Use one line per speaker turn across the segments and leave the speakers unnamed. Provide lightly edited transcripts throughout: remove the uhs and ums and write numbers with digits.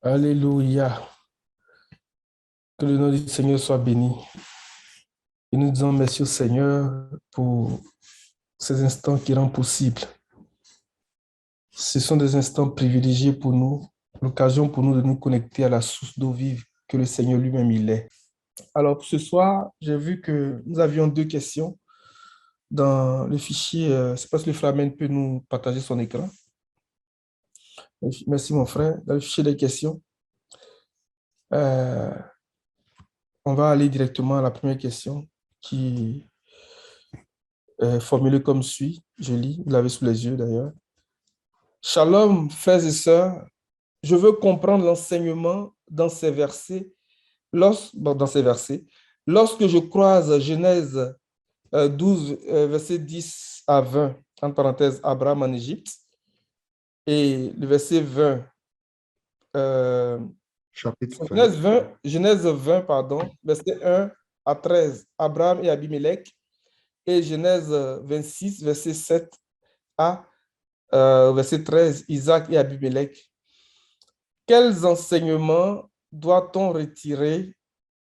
Alléluia. Que le nom du Seigneur soit béni. Et nous disons merci au Seigneur pour ces instants qui rendent possible. Ce sont des instants privilégiés pour nous, l'occasion pour nous de nous connecter à la source d'eau vive que le Seigneur lui-même il est. Alors, pour ce soir, j'ai vu que nous avions deux questions dans le fichier. Je ne sais pas si le frère Amen peut nous partager son écran. Merci, mon frère. Dans le fichier des questions, euh, on va aller directement à la première question qui est formulée comme suit. Je lis, vous l'avez sous les yeux d'ailleurs. Shalom, frères et sœurs, je veux comprendre l'enseignement dans ces versets. Lorsque je croise Genèse 12, verset 10 à 20, entre parenthèses, Abraham en Égypte, et le verset 20,
Chapitre 20.
Genèse 20, pardon, verset 1 à 13, Abraham et Abimelech, et Genèse 26, verset 7 à verset 13, Isaac et Abimelech. Quels enseignements doit-on retirer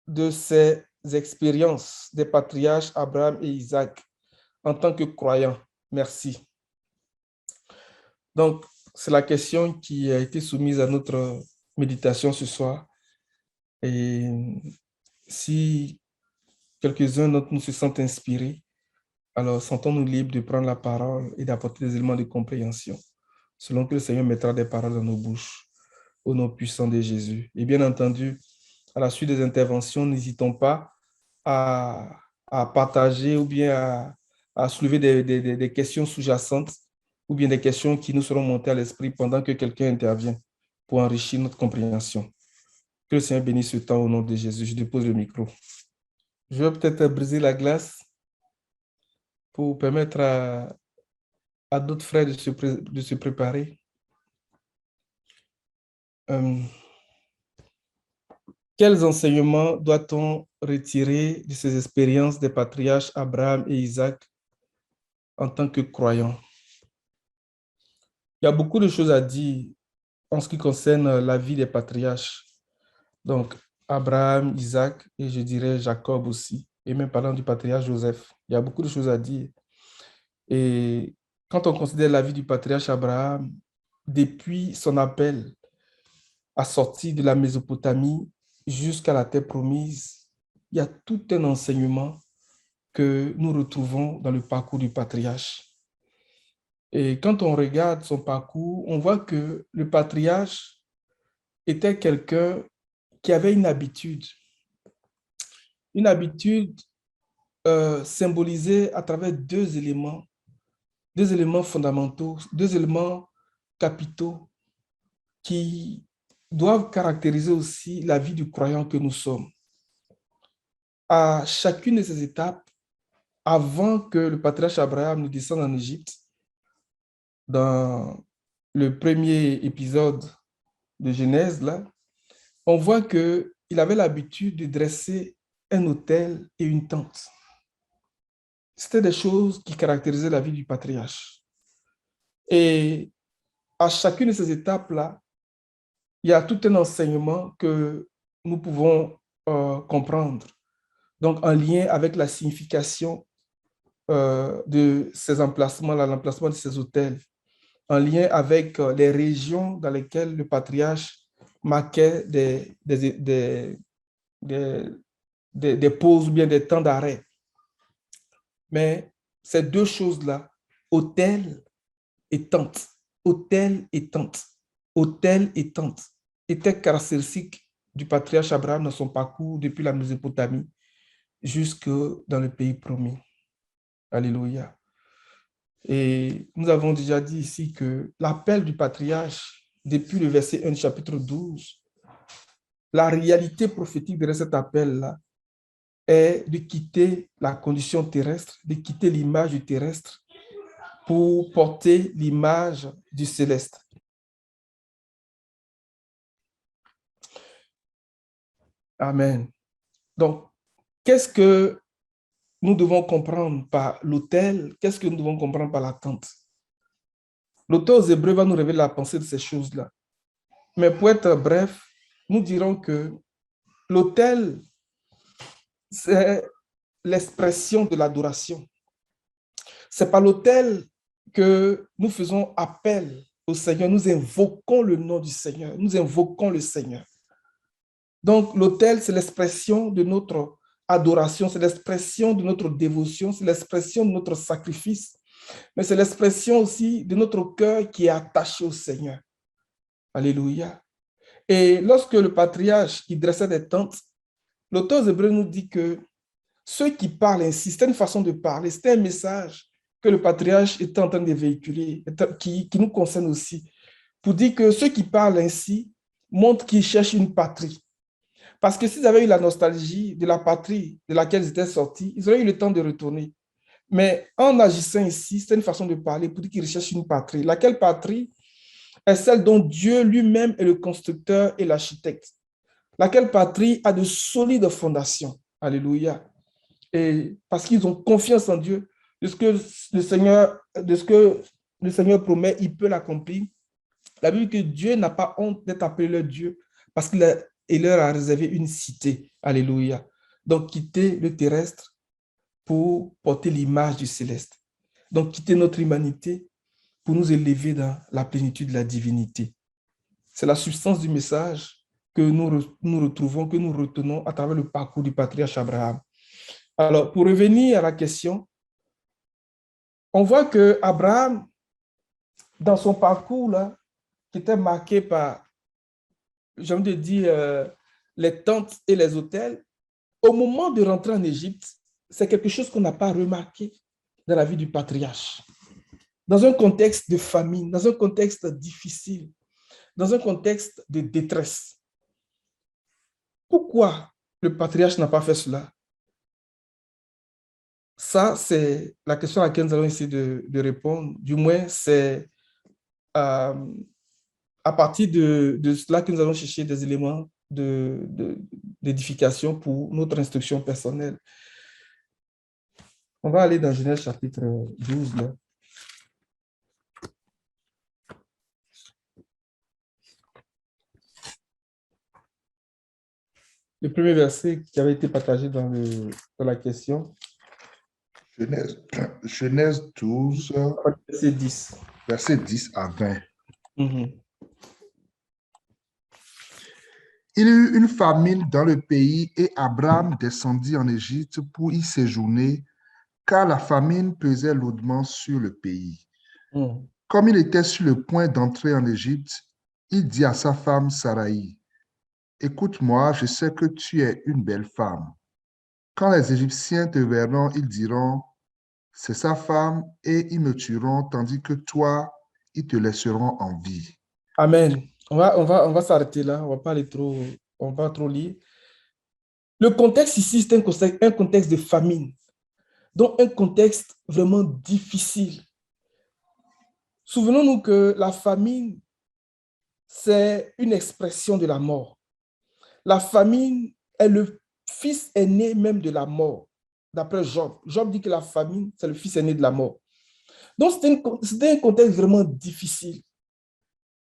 de ces expériences des patriarches Abraham et Isaac en tant que croyants? Merci. Donc, c'est la question qui a été soumise à notre méditation ce soir. Et si quelques-uns d'entre nous se sentent inspirés, alors sentons-nous libres de prendre la parole et d'apporter des éléments de compréhension, selon que le Seigneur mettra des paroles dans nos bouches, au nom puissant de Jésus. Et bien entendu, à la suite des interventions, n'hésitons pas à partager ou bien à soulever des questions sous-jacentes ou bien des questions qui nous seront montées à l'esprit pendant que quelqu'un intervient pour enrichir notre compréhension. Que le Seigneur bénisse ce temps au nom de Jésus. Je dépose le micro. Je vais peut-être briser la glace pour permettre à d'autres frères de se préparer. Quels enseignements doit-on retirer de ces expériences des patriarches Abraham et Isaac en tant que croyants? Il y a beaucoup de choses à dire en ce qui concerne la vie des patriarches. Donc, Abraham, Isaac et je dirais Jacob aussi. Et même parlant du patriarche Joseph, il y a beaucoup de choses à dire. Et quand on considère la vie du patriarche Abraham, depuis son appel à sortir de la Mésopotamie jusqu'à la terre promise, il y a tout un enseignement que nous retrouvons dans le parcours du patriarche. Et quand on regarde son parcours, on voit que le patriarche était quelqu'un qui avait une habitude symbolisée à travers deux éléments fondamentaux, deux éléments capitaux qui doivent caractériser aussi la vie du croyant que nous sommes. À chacune de ces étapes, avant que le patriarche Abraham ne descende en Égypte, dans le premier épisode de Genèse, là, on voit qu'il avait l'habitude de dresser un autel et une tente. C'était des choses qui caractérisaient la vie du patriarche. Et à chacune de ces étapes-là, il y a tout un enseignement que nous pouvons comprendre. Donc, en lien avec la signification de ces emplacements-là, l'emplacement de ces autels, en lien avec les régions dans lesquelles le patriarche marquait des pauses ou bien des temps d'arrêt. Mais ces deux choses-là, autel et tente, autel et tente, autel et tente, étaient caractéristiques du patriarche Abraham dans son parcours depuis la Mésopotamie jusque dans le pays promis. Alléluia. Et nous avons déjà dit ici que l'appel du patriarche, depuis le verset 1 du chapitre 12, la réalité prophétique de cet appel-là est de quitter la condition terrestre, de quitter l'image du terrestre pour porter l'image du céleste. Amen. Donc, qu'est-ce que nous devons comprendre par l'autel? Qu'est-ce que nous devons comprendre par la tente? L'auteur aux Hébreux va nous révéler la pensée de ces choses-là. Mais pour être bref, nous dirons que l'autel, c'est l'expression de l'adoration. C'est par l'autel que nous faisons appel au Seigneur, nous invoquons le nom du Seigneur, nous invoquons le Seigneur. Donc, l'autel, c'est l'expression de notre adoration, c'est l'expression de notre dévotion, c'est l'expression de notre sacrifice, mais c'est l'expression aussi de notre cœur qui est attaché au Seigneur. Alléluia. Et lorsque le patriarche il dressait des tentes, l'auteur aux Hébreux nous dit que ceux qui parlent ainsi, c'était une façon de parler, c'était un message que le patriarche était en train de véhiculer, qui nous concerne aussi, pour dire que ceux qui parlent ainsi montrent qu'ils cherchent une patrie. Parce que s'ils avaient eu la nostalgie de la patrie de laquelle ils étaient sortis, ils auraient eu le temps de retourner. Mais en agissant ici, c'est une façon de parler pour dire qu'ils recherchent une patrie. Laquelle patrie est celle dont Dieu lui-même est le constructeur et l'architecte. Laquelle patrie a de solides fondations. Alléluia. Et parce qu'ils ont confiance en Dieu, de ce que le Seigneur promet, il peut l'accomplir. La Bible dit que Dieu n'a pas honte d'être appelé leur Dieu parce qu'il leur a réservé une cité. Alléluia. Donc, quitter le terrestre pour porter l'image du céleste. Donc, quitter notre humanité pour nous élever dans la plénitude de la divinité. C'est la substance du message que nous retrouvons, que nous retenons à travers le parcours du patriarche Abraham. Alors, pour revenir à la question, on voit que Abraham, dans son parcours, là, qui était marqué par, j'ai envie de dire, les tentes et les hôtels, au moment de rentrer en Égypte, c'est quelque chose qu'on n'a pas remarqué dans la vie du patriarche. Dans un contexte de famine, dans un contexte difficile, dans un contexte de détresse. Pourquoi le patriarche n'a pas fait cela? Ça, c'est la question à laquelle nous allons essayer de répondre. Du moins, c'est à partir de cela que nous allons chercher des éléments d'édification pour notre instruction personnelle. On va aller dans Genèse chapitre 12. Là. Le premier verset qui avait été partagé dans la question.
Genèse 12,
verset 10.
Verset 10 à 20.
Mm-hmm.
Il y eut une famine dans le pays et Abraham descendit en Égypte pour y séjourner, car la famine pesait lourdement sur le pays.
Mm.
Comme il était sur le point d'entrer en Égypte, il dit à sa femme Saraï, « Écoute-moi, je sais que tu es une belle femme. Quand les Égyptiens te verront, ils diront, c'est sa femme, et ils me tueront, tandis que toi, ils te laisseront en vie. »
Amen. On va s'arrêter là, on va pas trop lire. Le contexte ici, c'est un contexte de famine, donc un contexte vraiment difficile. Souvenons-nous que la famine, c'est une expression de la mort. La famine est le fils aîné même de la mort, d'après Job. Job dit que la famine, c'est le fils aîné de la mort. Donc, c'était un contexte vraiment difficile.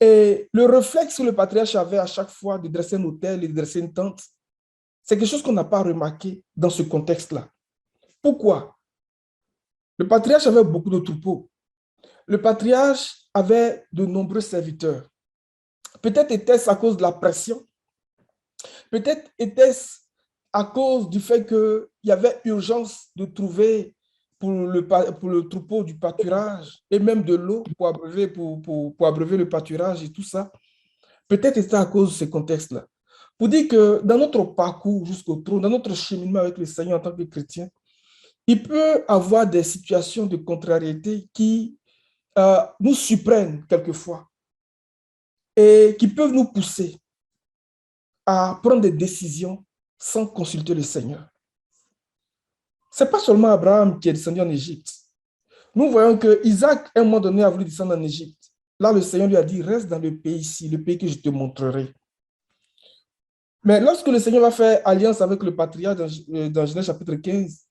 Et le réflexe que le patriarche avait à chaque fois de dresser un autel et de dresser une tente, c'est quelque chose qu'on n'a pas remarqué dans ce contexte-là. Pourquoi? Le patriarche avait beaucoup de troupeaux. Le patriarche avait de nombreux serviteurs. Peut-être était-ce à cause de la pression. Peut-être était-ce à cause du fait qu'il y avait urgence de trouver pour le troupeau du pâturage et même de l'eau pour abreuver le pâturage et tout ça. Peut-être c'était à cause de ce contexte-là. Pour dire que dans notre parcours jusqu'au trône, dans notre cheminement avec le Seigneur en tant que chrétien, il peut y avoir des situations de contrariété qui nous surprennent quelquefois et qui peuvent nous pousser à prendre des décisions sans consulter le Seigneur. Ce n'est pas seulement Abraham qui est descendu en Égypte. Nous voyons que Isaac, à un moment donné, a voulu descendre en Égypte. Là, le Seigneur lui a dit, reste dans le pays ici, le pays que je te montrerai. Mais lorsque le Seigneur va faire alliance avec le patriarche dans Genèse chapitre 15,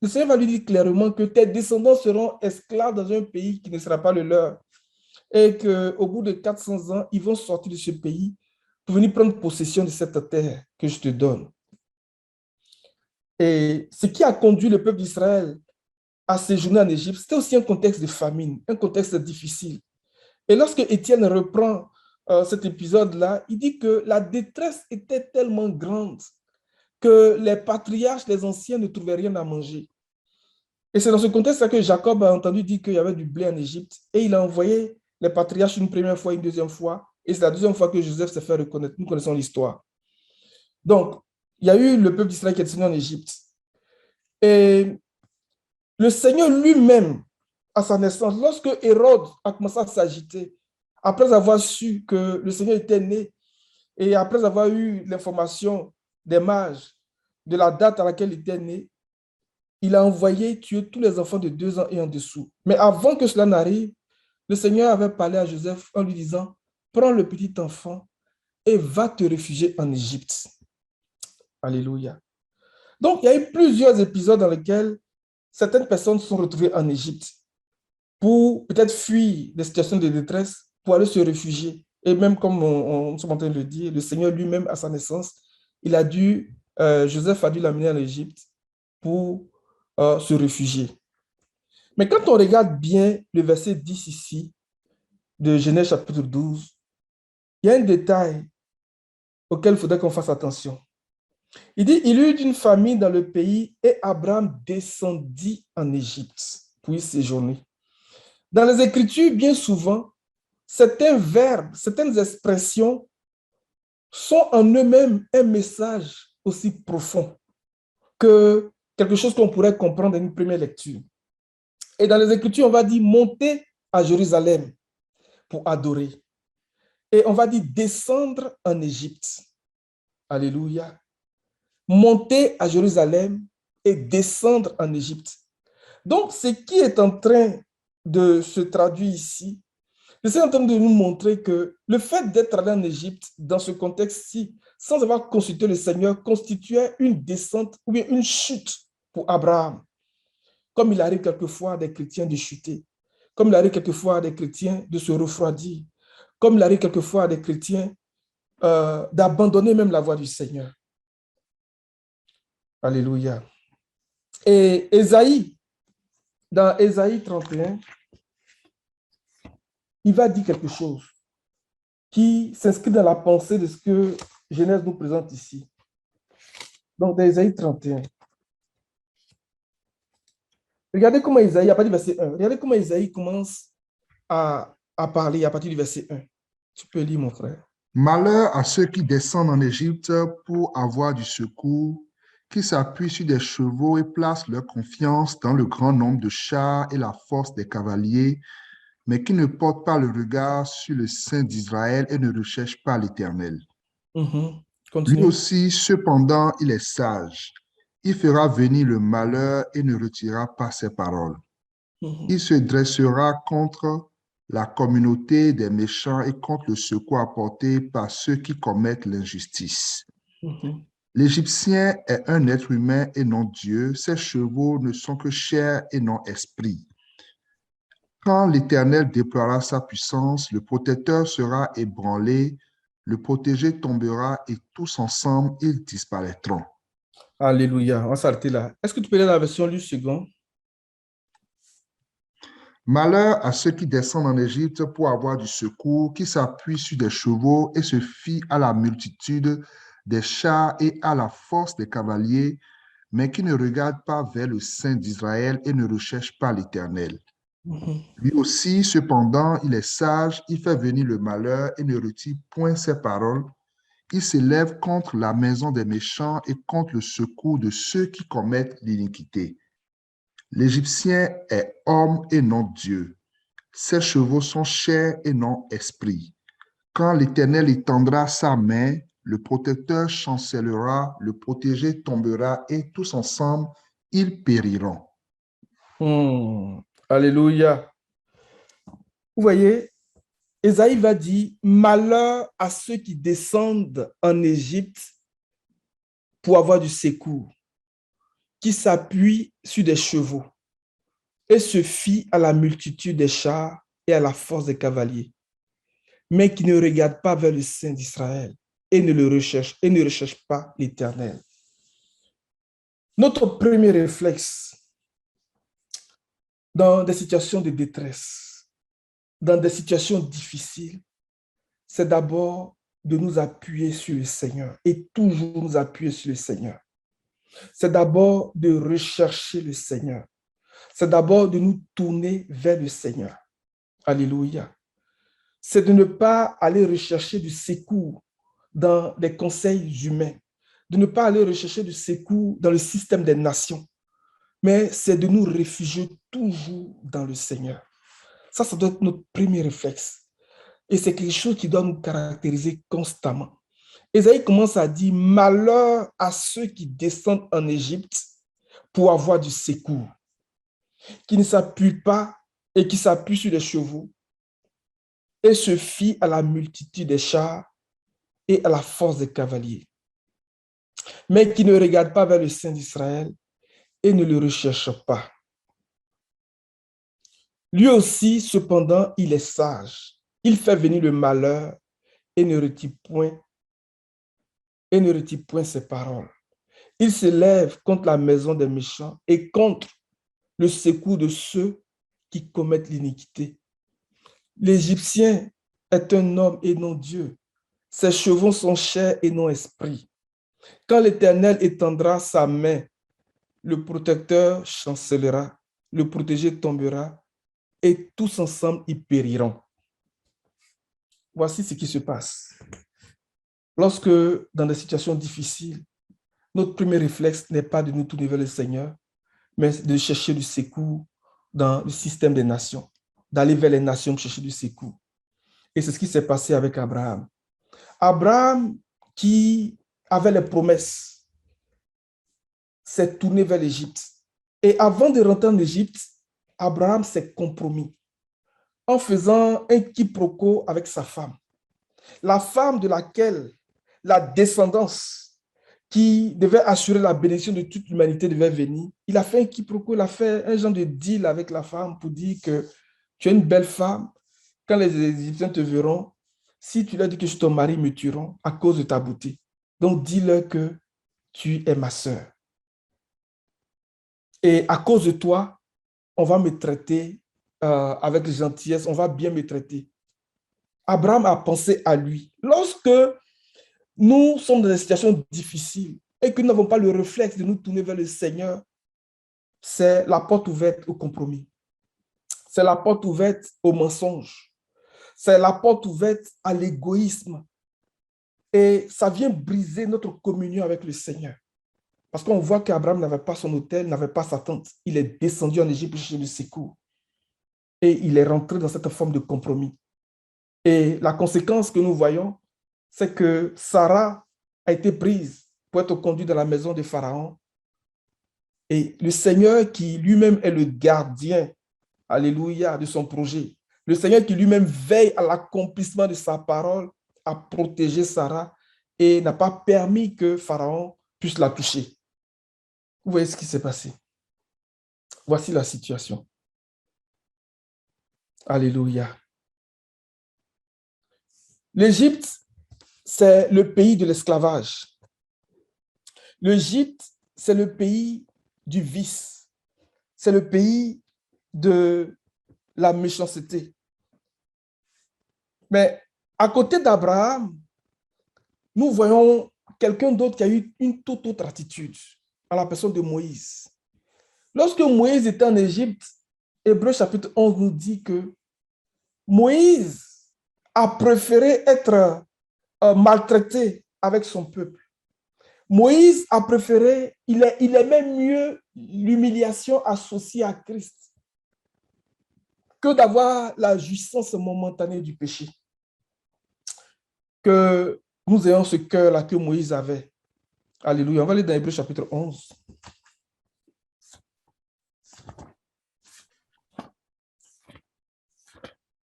le Seigneur va lui dire clairement que tes descendants seront esclaves dans un pays qui ne sera pas le leur. Et qu'au bout de 400 ans, ils vont sortir de ce pays pour venir prendre possession de cette terre que je te donne. Et ce qui a conduit le peuple d'Israël à séjourner en Égypte, c'était aussi un contexte de famine, un contexte difficile. Et lorsque Étienne reprend cet épisode-là, il dit que la détresse était tellement grande que les patriarches, les anciens ne trouvaient rien à manger. Et c'est dans ce contexte-là que Jacob a entendu dire qu'il y avait du blé en Égypte et il a envoyé les patriarches une première fois, une deuxième fois. Et c'est la deuxième fois que Joseph s'est fait reconnaître. Nous connaissons l'histoire. Donc, il y a eu le peuple d'Israël qui est descendu en Égypte. Et le Seigneur lui-même, à sa naissance, lorsque Hérode a commencé à s'agiter, après avoir su que le Seigneur était né et après avoir eu l'information des mages de la date à laquelle il était né, il a envoyé tuer tous les enfants de 2 ans et en dessous. Mais avant que cela n'arrive, le Seigneur avait parlé à Joseph en lui disant, prends le petit enfant et va te réfugier en Égypte. Alléluia. Donc, il y a eu plusieurs épisodes dans lesquels certaines personnes sont retrouvées en Égypte pour peut-être fuir des situations de détresse, pour aller se réfugier. Et même comme on est en train de le dire, le Seigneur lui-même, à sa naissance, Joseph a dû l'amener en Égypte pour se réfugier. Mais quand on regarde bien le verset 10 ici, de Genèse chapitre 12, il y a un détail auquel il faudrait qu'on fasse attention. Il dit, il y eut une famine dans le pays et Abraham descendit en Égypte pour y séjourner. Dans les Écritures, bien souvent, certains verbes, certaines expressions sont en eux-mêmes un message aussi profond que quelque chose qu'on pourrait comprendre dans une première lecture. Et dans les Écritures, on va dire monter à Jérusalem pour adorer. Et on va dire descendre en Égypte. Alléluia. Monter à Jérusalem et descendre en Égypte. Donc, ce qui est en train de se traduire ici, c'est en train de nous montrer que le fait d'être allé en Égypte, dans ce contexte-ci, sans avoir consulté le Seigneur, constituait une descente ou bien une chute pour Abraham. Comme il arrive quelquefois à des chrétiens de chuter, comme il arrive quelquefois à des chrétiens de se refroidir, comme il arrive quelquefois à des chrétiens d'abandonner même la voie du Seigneur. Alléluia. Et Ésaïe, dans Ésaïe 31, il va dire quelque chose qui s'inscrit dans la pensée de ce que Genèse nous présente ici. Donc, dans Ésaïe 31. Regardez comment Ésaïe, à partir du verset 1, regardez comment Ésaïe commence à parler à partir du verset 1. Tu peux lire, mon frère.
Malheur à ceux qui descendent en Égypte pour avoir du secours, qui s'appuient sur des chevaux et placent leur confiance dans le grand nombre de chars et la force des cavaliers, mais qui ne portent pas le regard sur le Saint d'Israël et ne recherchent pas l'Éternel. Lui aussi, cependant, il est sage. Il fera venir le malheur et ne retirera pas ses paroles. Il se dressera contre la communauté des méchants et contre le secours apporté par ceux qui commettent l'injustice. L'Égyptien est un être humain et non Dieu. Ses chevaux ne sont que chair et non esprit. Quand l'Éternel déploiera sa puissance, le protecteur sera ébranlé, le protégé tombera et tous ensemble, ils disparaîtront.
Alléluia. On va s'arrêter là. Est-ce que tu peux lire la version Luc II?
Malheur à ceux qui descendent en Égypte pour avoir du secours, qui s'appuient sur des chevaux et se fient à la multitude des chars et à la force des cavaliers, mais qui ne regardent pas vers le Saint d'Israël et ne recherchent pas l'Éternel. Lui aussi, cependant, il est sage, il fait venir le malheur et ne retire point ses paroles. Il s'élève contre la maison des méchants et contre le secours de ceux qui commettent l'iniquité. L'Égyptien est homme et non Dieu. Ses chevaux sont chair et non esprit. Quand l'Éternel étendra sa main, le protecteur chancellera, le protégé tombera et tous ensemble, ils périront.
Alléluia. Vous voyez, Ésaïe va dire, malheur à ceux qui descendent en Égypte pour avoir du secours, qui s'appuient sur des chevaux et se fient à la multitude des chars et à la force des cavaliers, mais qui ne regardent pas vers le Saint d'Israël et ne recherchent pas l'Éternel. Notre premier réflexe dans des situations de détresse, dans des situations difficiles, c'est d'abord de nous appuyer sur le Seigneur et toujours nous appuyer sur le Seigneur. C'est d'abord de rechercher le Seigneur. C'est d'abord de nous tourner vers le Seigneur. Alléluia. C'est de ne pas aller rechercher du secours dans les conseils humains, de ne pas aller rechercher du secours dans le système des nations, mais c'est de nous réfugier toujours dans le Seigneur. Ça doit être notre premier réflexe. Et c'est quelque chose qui doit nous caractériser constamment. Ésaïe commence à dire, malheur à ceux qui descendent en Égypte pour avoir du secours, qui ne s'appuient pas et qui s'appuient sur les chevaux et se fient à la multitude des chars et à la force des cavaliers, mais qui ne regardent pas vers le Saint d'Israël et ne le recherchent pas. Lui aussi, cependant, il est sage. Il fait venir le malheur et ne retire point ses paroles. Il se lève contre la maison des méchants et contre le secours de ceux qui commettent l'iniquité. L'Égyptien est un homme et non Dieu. Ses chevaux sont chair et non esprit. Quand l'Éternel étendra sa main, le protecteur chancellera, le protégé tombera et tous ensemble y périront. Voici ce qui se passe. Lorsque, dans des situations difficiles, notre premier réflexe n'est pas de nous tourner vers le Seigneur, mais de chercher du secours dans le système des nations, d'aller vers les nations chercher du secours. Et c'est ce qui s'est passé avec Abraham. Abraham, qui avait les promesses, s'est tourné vers l'Égypte. Et avant de rentrer en Égypte, Abraham s'est compromis en faisant un quiproquo avec sa femme. La femme de laquelle la descendance qui devait assurer la bénédiction de toute l'humanité devait venir. Il a fait un quiproquo, il a fait un genre de deal avec la femme pour dire que tu es une belle femme. Quand les Égyptiens te verront, si tu leur dis que je suis ton mari, ils me tueront à cause de ta beauté. Donc, dis-leur que tu es ma sœur. Et à cause de toi, on va me traiter avec gentillesse, on va bien me traiter. Abraham a pensé à lui. Lorsque nous sommes dans des situations difficiles et que nous n'avons pas le réflexe de nous tourner vers le Seigneur, c'est la porte ouverte au compromis. C'est la porte ouverte au mensonge. C'est la porte ouverte à l'égoïsme. Et ça vient briser notre communion avec le Seigneur. Parce qu'on voit qu'Abraham n'avait pas son hôtel, n'avait pas sa tente. Il est descendu en Égypte chercher le secours. Et il est rentré dans cette forme de compromis. Et la conséquence que nous voyons, c'est que Sarah a été prise pour être conduite dans la maison de Pharaon. Et le Seigneur qui lui-même est le gardien, alléluia, de son projet, le Seigneur qui lui-même veille à l'accomplissement de sa parole, a protégé Sarah et n'a pas permis que Pharaon puisse la toucher. Vous voyez ce qui s'est passé. Voici la situation. Alléluia. L'Égypte, c'est le pays de l'esclavage. L'Égypte, c'est le pays du vice. C'est le pays de la méchanceté. Mais à côté d'Abraham, nous voyons quelqu'un d'autre qui a eu une toute autre attitude, à la personne de Moïse. Lorsque Moïse était en Égypte, Hébreux chapitre 11 nous dit que Moïse a préféré être maltraité avec son peuple. Moïse a préféré, il aimait mieux l'humiliation associée à Christ que d'avoir la jouissance momentanée du péché. Que nous ayons ce cœur-là que Moïse avait. Alléluia. On va aller dans Hébreux chapitre 11.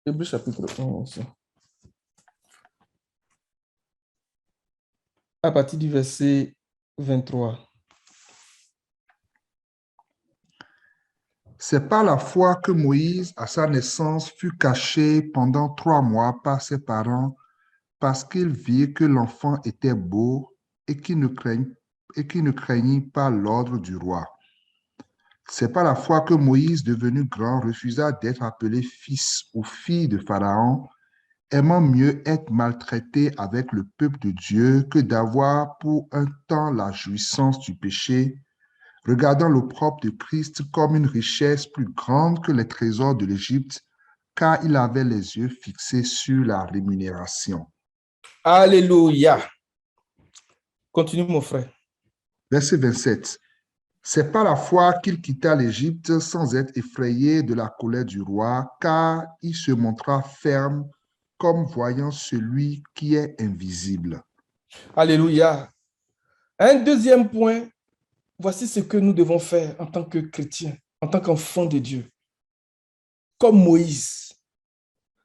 Hébreux chapitre 11. À partir du verset 23.
C'est par la foi que Moïse, à sa naissance, fut caché pendant 3 mois par ses parents parce qu'ils virent que l'enfant était beau et qu'ils ne craignit pas l'ordre du roi. C'est par la foi que Moïse, devenu grand, refusa d'être appelé fils ou fille de Pharaon, aimant mieux être maltraité avec le peuple de Dieu que d'avoir pour un temps la jouissance du péché, regardant l'opprobre de Christ comme une richesse plus grande que les trésors de l'Égypte, car il avait les yeux fixés sur la rémunération.
Alléluia. Continue, mon frère.
Verset 27. C'est par la foi qu'il quitta l'Égypte sans être effrayé de la colère du roi, car il se montra ferme comme voyant celui qui est invisible.
Alléluia. Un deuxième point, voici ce que nous devons faire en tant que chrétiens, en tant qu'enfants de Dieu. Comme Moïse.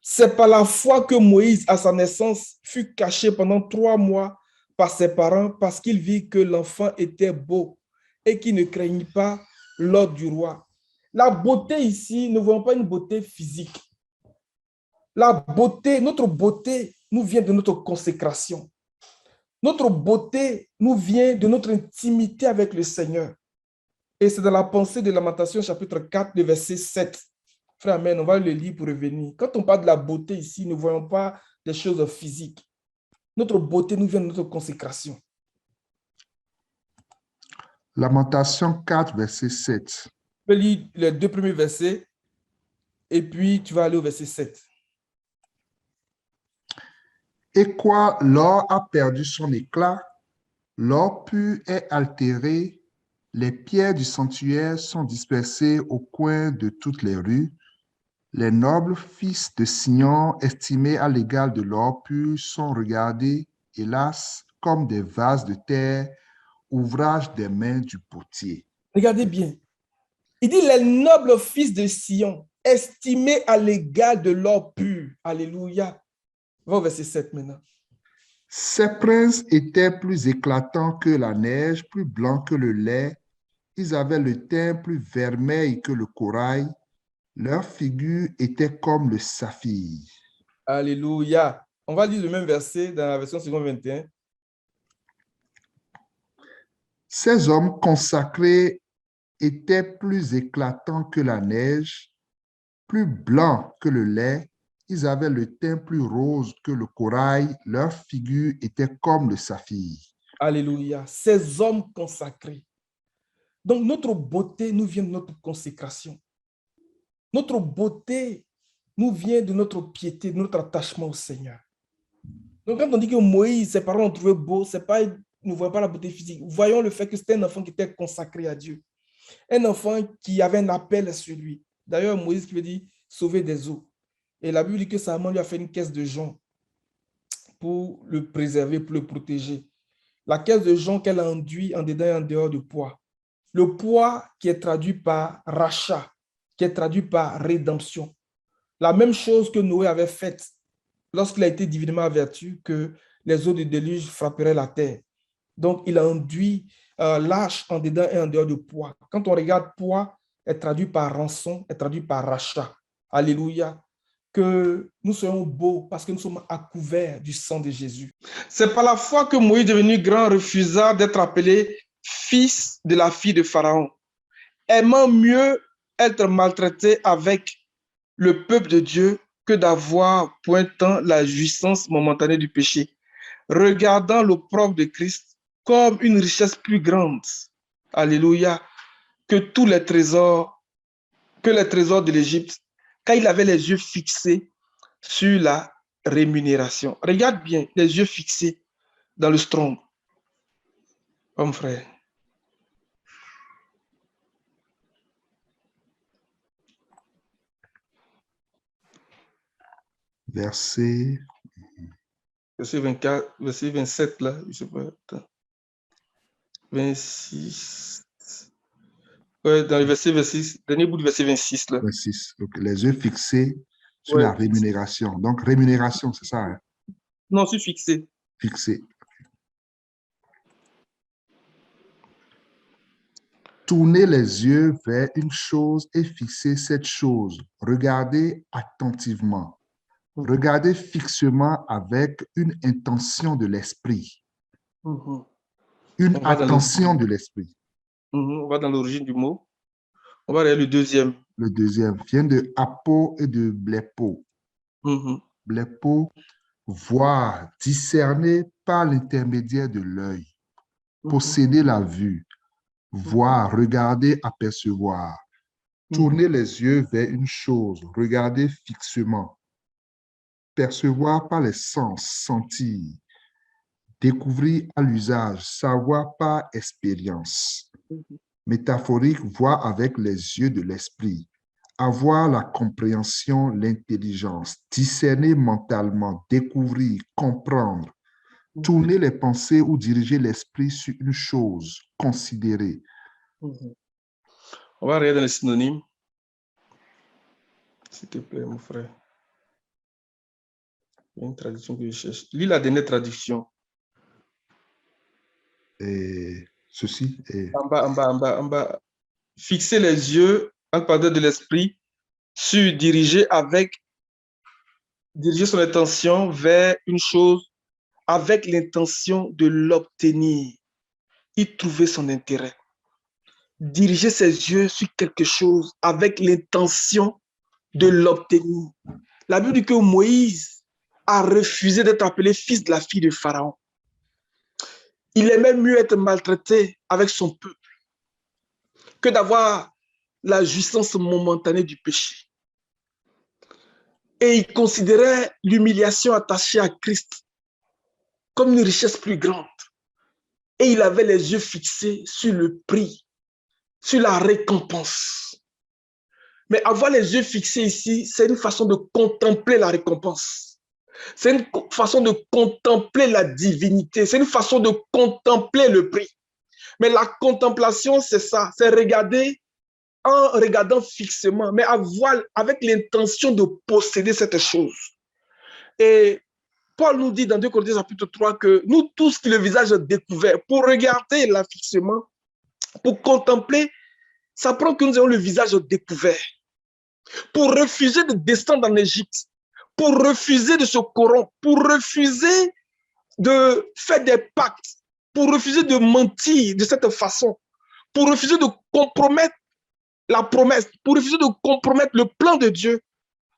C'est par la foi que Moïse, à sa naissance, fut caché pendant 3 mois par ses parents parce qu'il vit que l'enfant était beau et qu'il ne craignit pas l'ordre du roi. La beauté ici, ne voyons pas une beauté physique. La beauté, notre beauté nous vient de notre consécration. Notre beauté nous vient de notre intimité avec le Seigneur. Et c'est dans la pensée de Lamentation, chapitre 4, le verset 7. Frère, amen, on va le lire pour revenir. Quand on parle de la beauté ici, nous ne voyons pas des choses physiques. Notre beauté nous vient de notre consécration.
Lamentation 4, verset 7.
Tu peux lire les 2 premiers versets et puis tu vas aller au verset 7.
Et quoi, l'or a perdu son éclat, l'or pur est altéré, les pierres du sanctuaire sont dispersées au coin de toutes les rues. Les nobles fils de Sion, estimés à l'égal de l'or pur, sont regardés, hélas, comme des vases de terre, ouvrage des mains du potier.
Regardez bien. Il dit les nobles fils de Sion, estimés à l'égal de l'or pur. Alléluia. Va au verset 7 maintenant.
Ces princes étaient plus éclatants que la neige, plus blancs que le lait. Ils avaient le teint plus vermeil que le corail. Leur figure était comme le saphir.
Alléluia. On va lire le même verset dans la version seconde 21.
Ces hommes consacrés étaient plus éclatants que la neige, plus blancs que le lait. Ils avaient le teint plus rose que le corail. Leur figure était comme le saphir.
Alléluia. Ces hommes consacrés. Donc, notre beauté nous vient de notre consécration. Notre beauté nous vient de notre piété, de notre attachement au Seigneur. Donc, quand on dit que Moïse, ses parents l'ont trouvé beau, c'est pas, nous ne voyons pas la beauté physique. Voyons le fait que c'était un enfant qui était consacré à Dieu. Un enfant qui avait un appel sur lui. D'ailleurs, Moïse qui veut dire sauver des eaux. Et la Bible dit que sa maman lui a fait une caisse de jonc pour le préserver, pour le protéger. La caisse de jonc qu'elle a enduit en dedans et en dehors du poids. Le poids qui est traduit par rachat, qui est traduit par rédemption. La même chose que Noé avait faite lorsqu'il a été divinement averti que les eaux de déluge frapperaient la terre. Donc, il a enduit l'arche en dedans et en dehors du poids. Quand on regarde poids, est traduit par rançon, est traduit par rachat. Alléluia. Que nous soyons beaux parce que nous sommes à couvert du sang de Jésus. C'est par la foi que Moïse, devenu grand, refusa d'être appelé fils de la fille de Pharaon, aimant mieux être maltraité avec le peuple de Dieu que d'avoir pour un temps la jouissance momentanée du péché, regardant l'opprobre de Christ comme une richesse plus grande, alléluia, que tous les trésors, de l'Égypte, car il avait les yeux fixés sur la rémunération. Regarde bien, les yeux fixés dans le strong. Homme frère.
Verset
Verset 24, verset 27, là, je sais pas. Attends. 26. Ouais, dans le verset 26, dernier bout du verset 26, là.
26. Donc, les yeux fixés sur
Ouais.
la rémunération. Donc, rémunération, c'est ça, hein?
Non, c'est fixé.
Fixé. Tournez les yeux vers une chose et fixez cette chose. Regardez attentivement. Regardez fixement avec une intention de l'esprit. Une
On va dans
attention de l'esprit.
On va dans l'origine du mot. On va regarder le deuxième.
Le deuxième vient de apo et de blepo. Blepo, voir, discerner par l'intermédiaire de l'œil, posséder la vue, voir, regarder, apercevoir, tourner les yeux vers une chose, regarder fixement, percevoir par les sens, sentir, découvrir à l'usage, savoir par expérience. Métaphorique, voir avec les yeux de l'esprit, avoir la compréhension, l'intelligence, discerner mentalement, découvrir, comprendre, tourner les pensées ou diriger l'esprit sur une chose, considérer.
On va regarder les synonymes. S'il te plaît, mon frère. Il y a une traduction que je cherche. Lis la dernière traduction.
Et ceci est...
En bas. Fixer les yeux, en parlant de l'esprit, sur diriger son attention vers une chose avec l'intention de l'obtenir, y trouver son intérêt. Diriger ses yeux sur quelque chose avec l'intention de l'obtenir. La Bible dit que Moïse a refusé d'être appelé fils de la fille de Pharaon. Il aimait mieux être maltraité avec son peuple que d'avoir la jouissance momentanée du péché. Et il considérait l'humiliation attachée à Christ comme une richesse plus grande. Et il avait les yeux fixés sur le prix, sur la récompense. Mais avoir les yeux fixés ici, c'est une façon de contempler la récompense. C'est une façon de contempler la divinité. C'est une façon de contempler le prix. Mais la contemplation, c'est ça. C'est regarder en regardant fixement, mais avoir avec l'intention de posséder cette chose. Et Paul nous dit dans 2 Corinthiens chapitre 3 que nous tous qui le visage découvert, pour regarder là fixement, pour contempler, ça prend que nous ayons le visage découvert. Pour refuser de descendre en Égypte, pour refuser de se corrompre, pour refuser de faire des pactes, pour refuser de mentir de cette façon, pour refuser de compromettre la promesse, pour refuser de compromettre le plan de Dieu,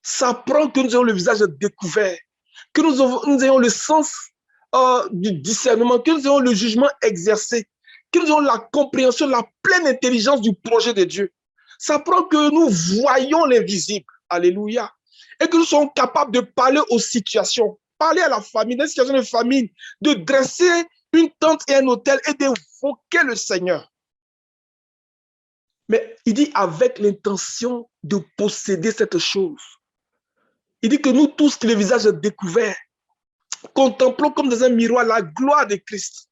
ça prend que nous ayons le visage découvert, que nous ayons le sens du discernement, que nous ayons le jugement exercé, que nous ayons la compréhension, la pleine intelligence du projet de Dieu. Ça prend que nous voyons l'invisible, alléluia, et que nous soyons capables de parler aux situations, parler à la famille, dans une situation de famine, de dresser une tente et un autel et d'évoquer le Seigneur. Mais il dit avec l'intention de posséder cette chose. Il dit que nous tous qui le visage découvert, contemplons comme dans un miroir la gloire de Christ.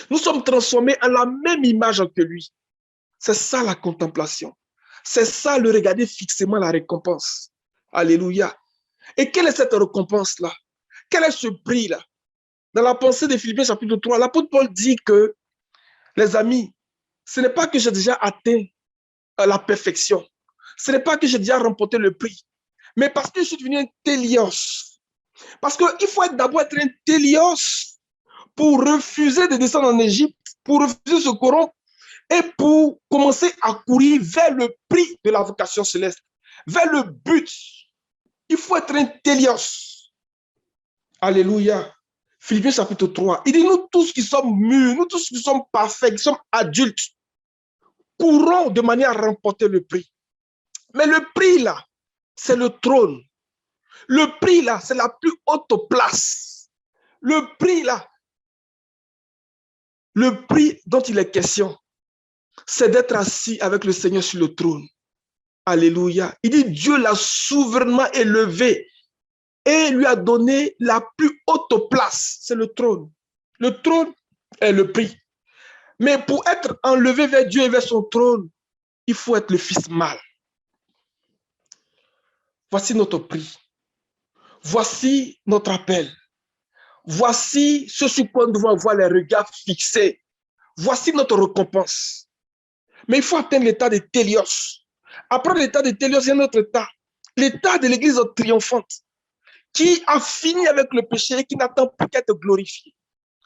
Nous sommes transformés en la même image que lui. C'est ça la contemplation. C'est ça le regarder fixement la récompense. Alléluia. Et quelle est cette récompense-là? Quel est ce prix-là? Dans la pensée de Philippiens chapitre 3, l'apôtre Paul dit que, les amis, ce n'est pas que j'ai déjà atteint la perfection. Ce n'est pas que j'ai déjà remporté le prix. Mais parce que je suis devenu un télios. Parce qu'il faut d'abord être un télios pour refuser de descendre en Égypte, pour refuser de se corrompre et pour commencer à courir vers le prix de la vocation céleste, vers le but. Il faut être un télios. Alléluia. Philippiens chapitre 3. Il dit, nous tous qui sommes mûrs, nous tous qui sommes parfaits, qui sommes adultes, courons de manière à remporter le prix. Mais le prix là, c'est le trône. Le prix là, c'est la plus haute place. Le prix là, le prix dont il est question, c'est d'être assis avec le Seigneur sur le trône. Alléluia. Il dit, Dieu l'a souverainement élevé et lui a donné la plus haute place. C'est le trône. Le trône est le prix. Mais pour être enlevé vers Dieu et vers son trône, il faut être le fils mâle. Voici notre prix. Voici notre appel. Voici ce sur quoi nous devons avoir les regards fixés. Voici notre récompense. Mais il faut atteindre l'état de télios. Après l'état de télios, il y a un autre état. L'état de l'église triomphante. qui a fini avec le péché et qui n'attend plus qu'à être glorifié.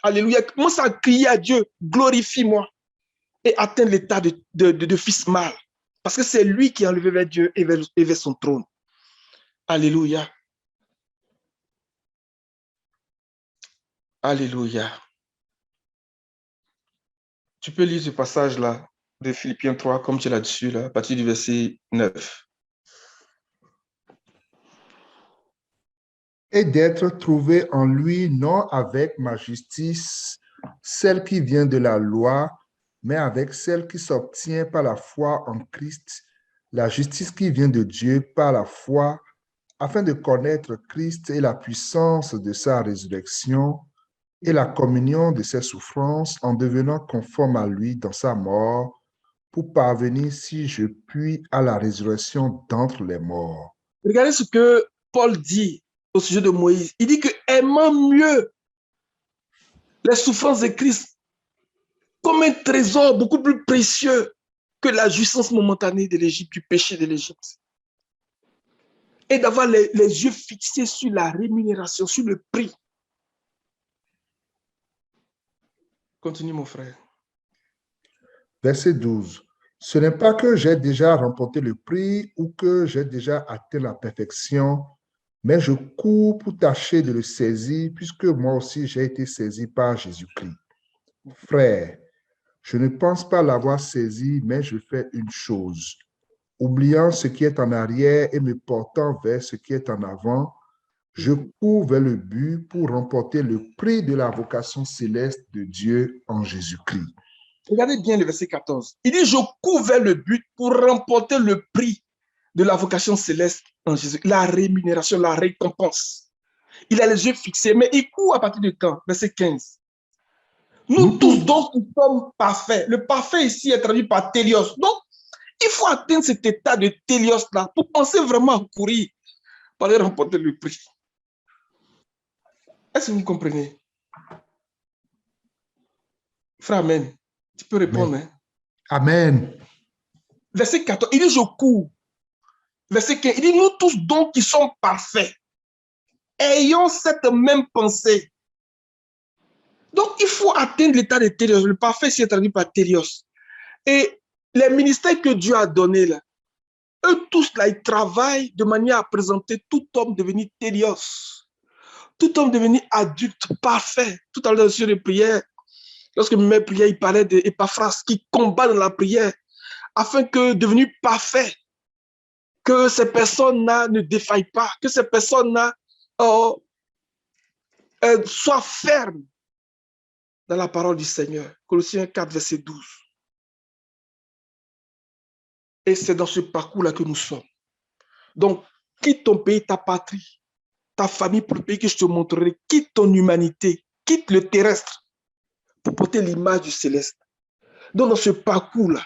Alléluia. Commence à crier à Dieu, glorifie-moi, et atteindre l'état de fils mâle. Parce que c'est lui qui est enlevé vers Dieu et vers son trône. Alléluia. Alléluia. Tu peux lire ce passage-là de Philippiens 3, comme tu l'as dessus, là, à partir du verset 9.
Et d'être trouvé en lui, non avec ma justice, celle qui vient de la loi, mais avec celle qui s'obtient par la foi en Christ, la justice qui vient de Dieu par la foi, afin de connaître Christ et la puissance de sa résurrection et la communion de ses souffrances en devenant conforme à lui dans sa mort, pour parvenir, si je puis, à la résurrection d'entre les morts.
Regardez ce que Paul dit au sujet de Moïse. Il dit que aimant mieux les souffrances de Christ comme un trésor beaucoup plus précieux que la jouissance momentanée de l'Égypte, du péché de l'Égypte. Et d'avoir les yeux fixés sur la rémunération, sur le prix. Continue, mon frère.
Verset 12. Ce n'est pas que j'ai déjà remporté le prix ou que j'ai déjà atteint la perfection, mais je cours pour tâcher de le saisir, puisque moi aussi j'ai été saisi par Jésus-Christ. Frère, je ne pense pas l'avoir saisi, mais je fais une chose. Oubliant ce qui est en arrière et me portant vers ce qui est en avant, je cours vers le but pour remporter le prix de la vocation céleste de Dieu en Jésus-Christ.
Regardez bien le verset 14. Il dit, je cours vers le but pour remporter le prix de la vocation céleste en Jésus, la rémunération, la récompense. Il a les yeux fixés, mais il court à partir de quand? Verset 15. Nous tous donc, nous sommes parfaits. Le parfait ici est traduit par télios. Donc, il faut atteindre cet état de télios-là pour penser vraiment à courir pour aller remporter le prix. Est-ce que vous comprenez? Frère, amen. Tu peux répondre.
Amen. Hein? Amen.
Verset 14, il dit je cours. Verset 15, il dit nous tous donc qui sommes parfaits, ayons cette même pensée. Donc il faut atteindre l'état de télios. Le parfait c'est traduit par télios. Et les ministères que Dieu a donnés là, eux tous là, ils travaillent de manière à présenter tout homme devenu télios. Tout homme devenu adulte, parfait. Tout à l'heure sur les prières, lorsque mes prières, il parlait d'Épaphras qui combat dans la prière afin que, devenu parfait, que ces personnes-là ne défaillent pas, que ces personnes-là soient fermes dans la parole du Seigneur. Colossiens 4, verset 12. Et c'est dans ce parcours-là que nous sommes. Donc, quitte ton pays, ta patrie, ta famille pour le pays que je te montrerai, quitte ton humanité, quitte le terrestre pour porter l'image du céleste. Donc, dans ce parcours-là,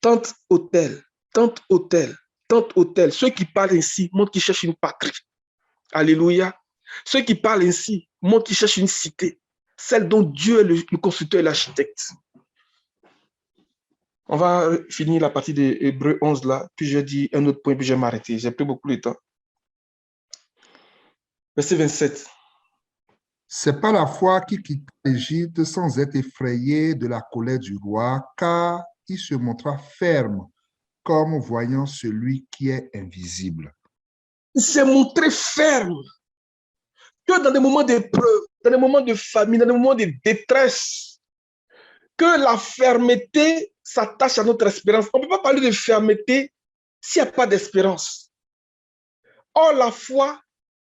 tente hôtel, tente hôtel, tente hôtel. Ceux qui parlent ainsi montrent qu'ils cherchent une patrie. Alléluia. Ceux qui parlent ainsi montrent qu'ils cherchent une cité, celle dont Dieu est le constructeur et l'architecte. On va finir la partie de Hébreux 11 là, puis je dis un autre point, puis je vais m'arrêter. J'ai pris beaucoup de temps. Verset 27.
C'est pas la foi qui quitte l'Égypte sans être effrayé de la colère du roi, car il se montra ferme comme voyant celui qui est invisible.
Il s'est montré ferme que dans des moments d'épreuve, dans des moments de famine, dans des moments de détresse, que la fermeté s'attache à notre espérance. On ne peut pas parler de fermeté s'il n'y a pas d'espérance. Or, la foi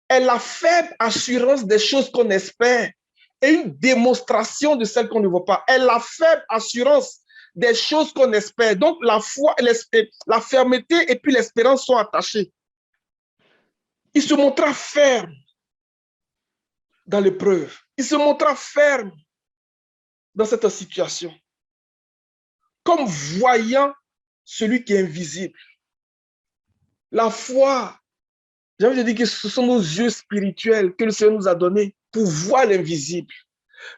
est la faible assurance des choses qu'on espère et une démonstration de celles qu'on ne voit pas. Elle est la faible assurance des choses qu'on espère. Donc, la foi, la fermeté et puis l'espérance sont attachées. Il se montra ferme dans l'épreuve. Il se montra ferme dans cette situation. Comme voyant celui qui est invisible. La foi, j'ai envie de dire que ce sont nos yeux spirituels que le Seigneur nous a donnés pour voir l'invisible.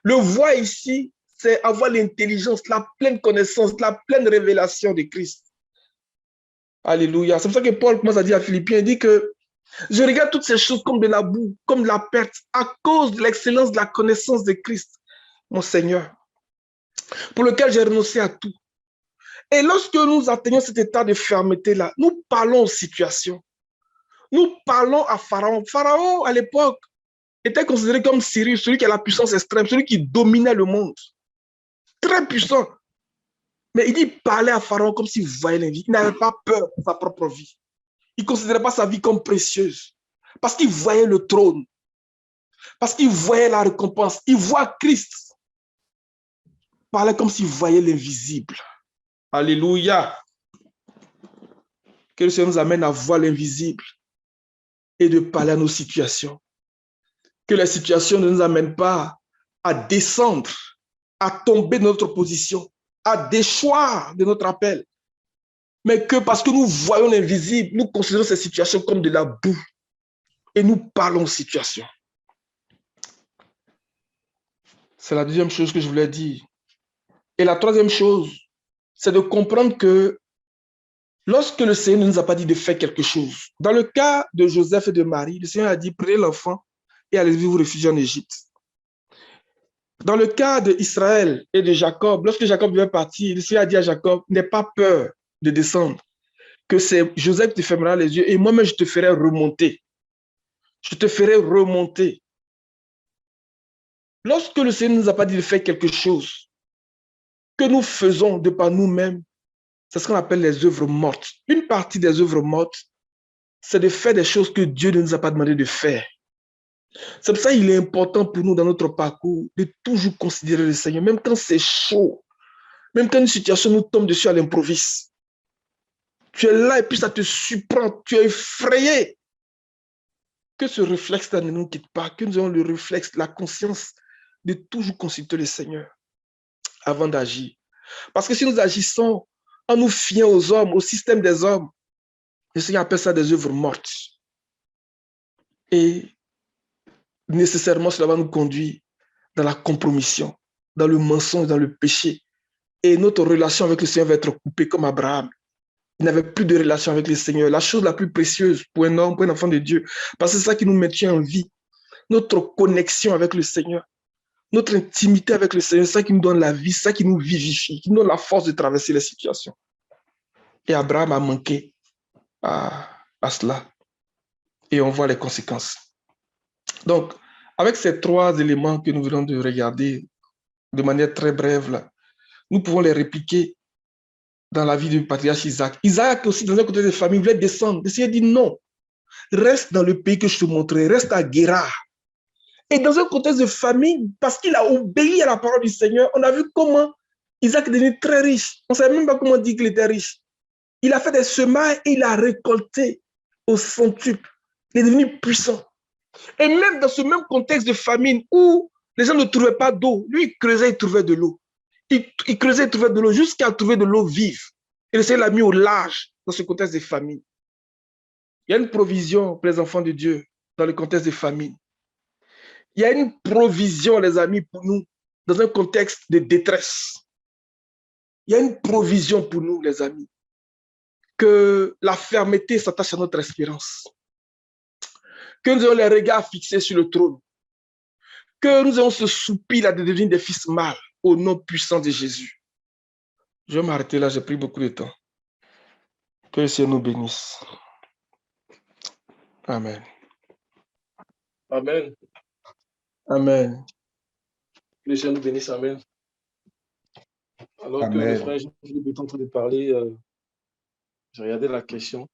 Le voir ici, c'est avoir l'intelligence, la pleine connaissance, la pleine révélation de Christ. Alléluia. C'est pour ça que Paul commence à dire à Philippiens, il dit que Je regarde toutes ces choses comme de la boue, comme de la perte, à cause de l'excellence de la connaissance de Christ, mon Seigneur, pour lequel j'ai renoncé à tout. Et lorsque nous atteignons cet état de fermeté-là, nous parlons aux situations. Nous parlons à Pharaon. Pharaon, à l'époque, était considéré comme Cyrus, celui qui a la puissance extrême, celui qui dominait le monde. Très puissant. Mais il parlait à Pharaon comme s'il voyait la vie. Il n'avait pas peur de sa propre vie. Il ne considérait pas sa vie comme précieuse. Parce qu'il voyait le trône. Parce qu'il voyait la récompense. Il voit Christ. Il parlait comme s'il voyait l'invisible. Alléluia. Que le Seigneur nous amène à voir l'invisible et de parler à nos situations. Que les situations ne nous amènent pas à descendre, à tomber de notre position, à déchoir de notre appel. Mais que parce que nous voyons l'invisible, nous considérons ces situations comme de la boue et nous parlons aux situations. C'est la deuxième chose que je voulais dire. Et la troisième chose, c'est de comprendre que lorsque le Seigneur ne nous a pas dit de faire quelque chose, dans le cas de Joseph et de Marie, le Seigneur a dit, prenez l'enfant et allez vous réfugier en Égypte. Dans le cas d'Israël et de Jacob, lorsque Jacob devait partir, le Seigneur a dit à Jacob, n'aie pas peur de descendre, que c'est Joseph qui te fermera les yeux et moi-même je te ferai remonter. Je te ferai remonter. Lorsque le Seigneur ne nous a pas dit de faire quelque chose que nous faisons de par nous-mêmes, c'est ce qu'on appelle les œuvres mortes. Une partie des œuvres mortes, c'est de faire des choses que Dieu ne nous a pas demandé de faire. C'est pour ça qu'il est important pour nous dans notre parcours de toujours considérer le Seigneur, même quand c'est chaud, même quand une situation nous tombe dessus à l'improviste. Tu es là et puis ça te surprend, tu es effrayé. Que ce réflexe-là ne nous quitte pas, que nous ayons le réflexe, la conscience de toujours consulter le Seigneur avant d'agir. Parce que si nous agissons en nous fiant aux hommes, au système des hommes, le Seigneur appelle ça des œuvres mortes. Et nécessairement, cela va nous conduire dans la compromission, dans le mensonge, dans le péché. Et notre relation avec le Seigneur va être coupée comme Abraham. Il n'avait plus de relation avec le Seigneur. La chose la plus précieuse pour un homme, pour un enfant de Dieu, parce que c'est ça qui nous maintient en vie. Notre connexion avec le Seigneur, notre intimité avec le Seigneur, c'est ça qui nous donne la vie, c'est ça qui nous vivifie, qui nous donne la force de traverser les situations. Et Abraham a manqué à cela. Et on voit les conséquences. Donc, avec ces trois éléments que nous venons de regarder de manière très brève, là, nous pouvons les répliquer dans la vie du patriarche Isaac. Isaac aussi, dans un côté de famille, voulait descendre. Le Seigneur dit non, reste dans le pays que je te montrerai, reste à Guérar. Et dans un contexte de famille, parce qu'il a obéi à la parole du Seigneur, on a vu comment Isaac est devenu très riche. On ne savait même pas comment dire qu'il était riche. Il a fait des semailles et il a récolté au centuple. Il est devenu puissant. Et même dans ce même contexte de famine où les gens ne trouvaient pas d'eau, lui, il creusait, il trouvait de l'eau. Il creusait, il trouvait de l'eau jusqu'à trouver de l'eau vive. Et le Seigneur l'a mis au large dans ce contexte de famine. Il y a une provision pour les enfants de Dieu dans le contexte de famine. Il y a une provision, les amis, pour nous, dans un contexte de détresse. Il y a une provision pour nous, les amis, que la fermeté s'attache à notre espérance. Que nous ayons les regards fixés sur le trône. Que nous ayons ce soupir de devenir des fils mâles au nom puissant de Jésus. Je vais m'arrêter là, j'ai pris beaucoup de temps. Que le Seigneur nous bénisse. Amen.
Amen.
Amen.
Que le Seigneur nous bénisse. Amen. Alors
Amen.
que le frère Jean-Philippe est en train de parler, j'ai regardé la question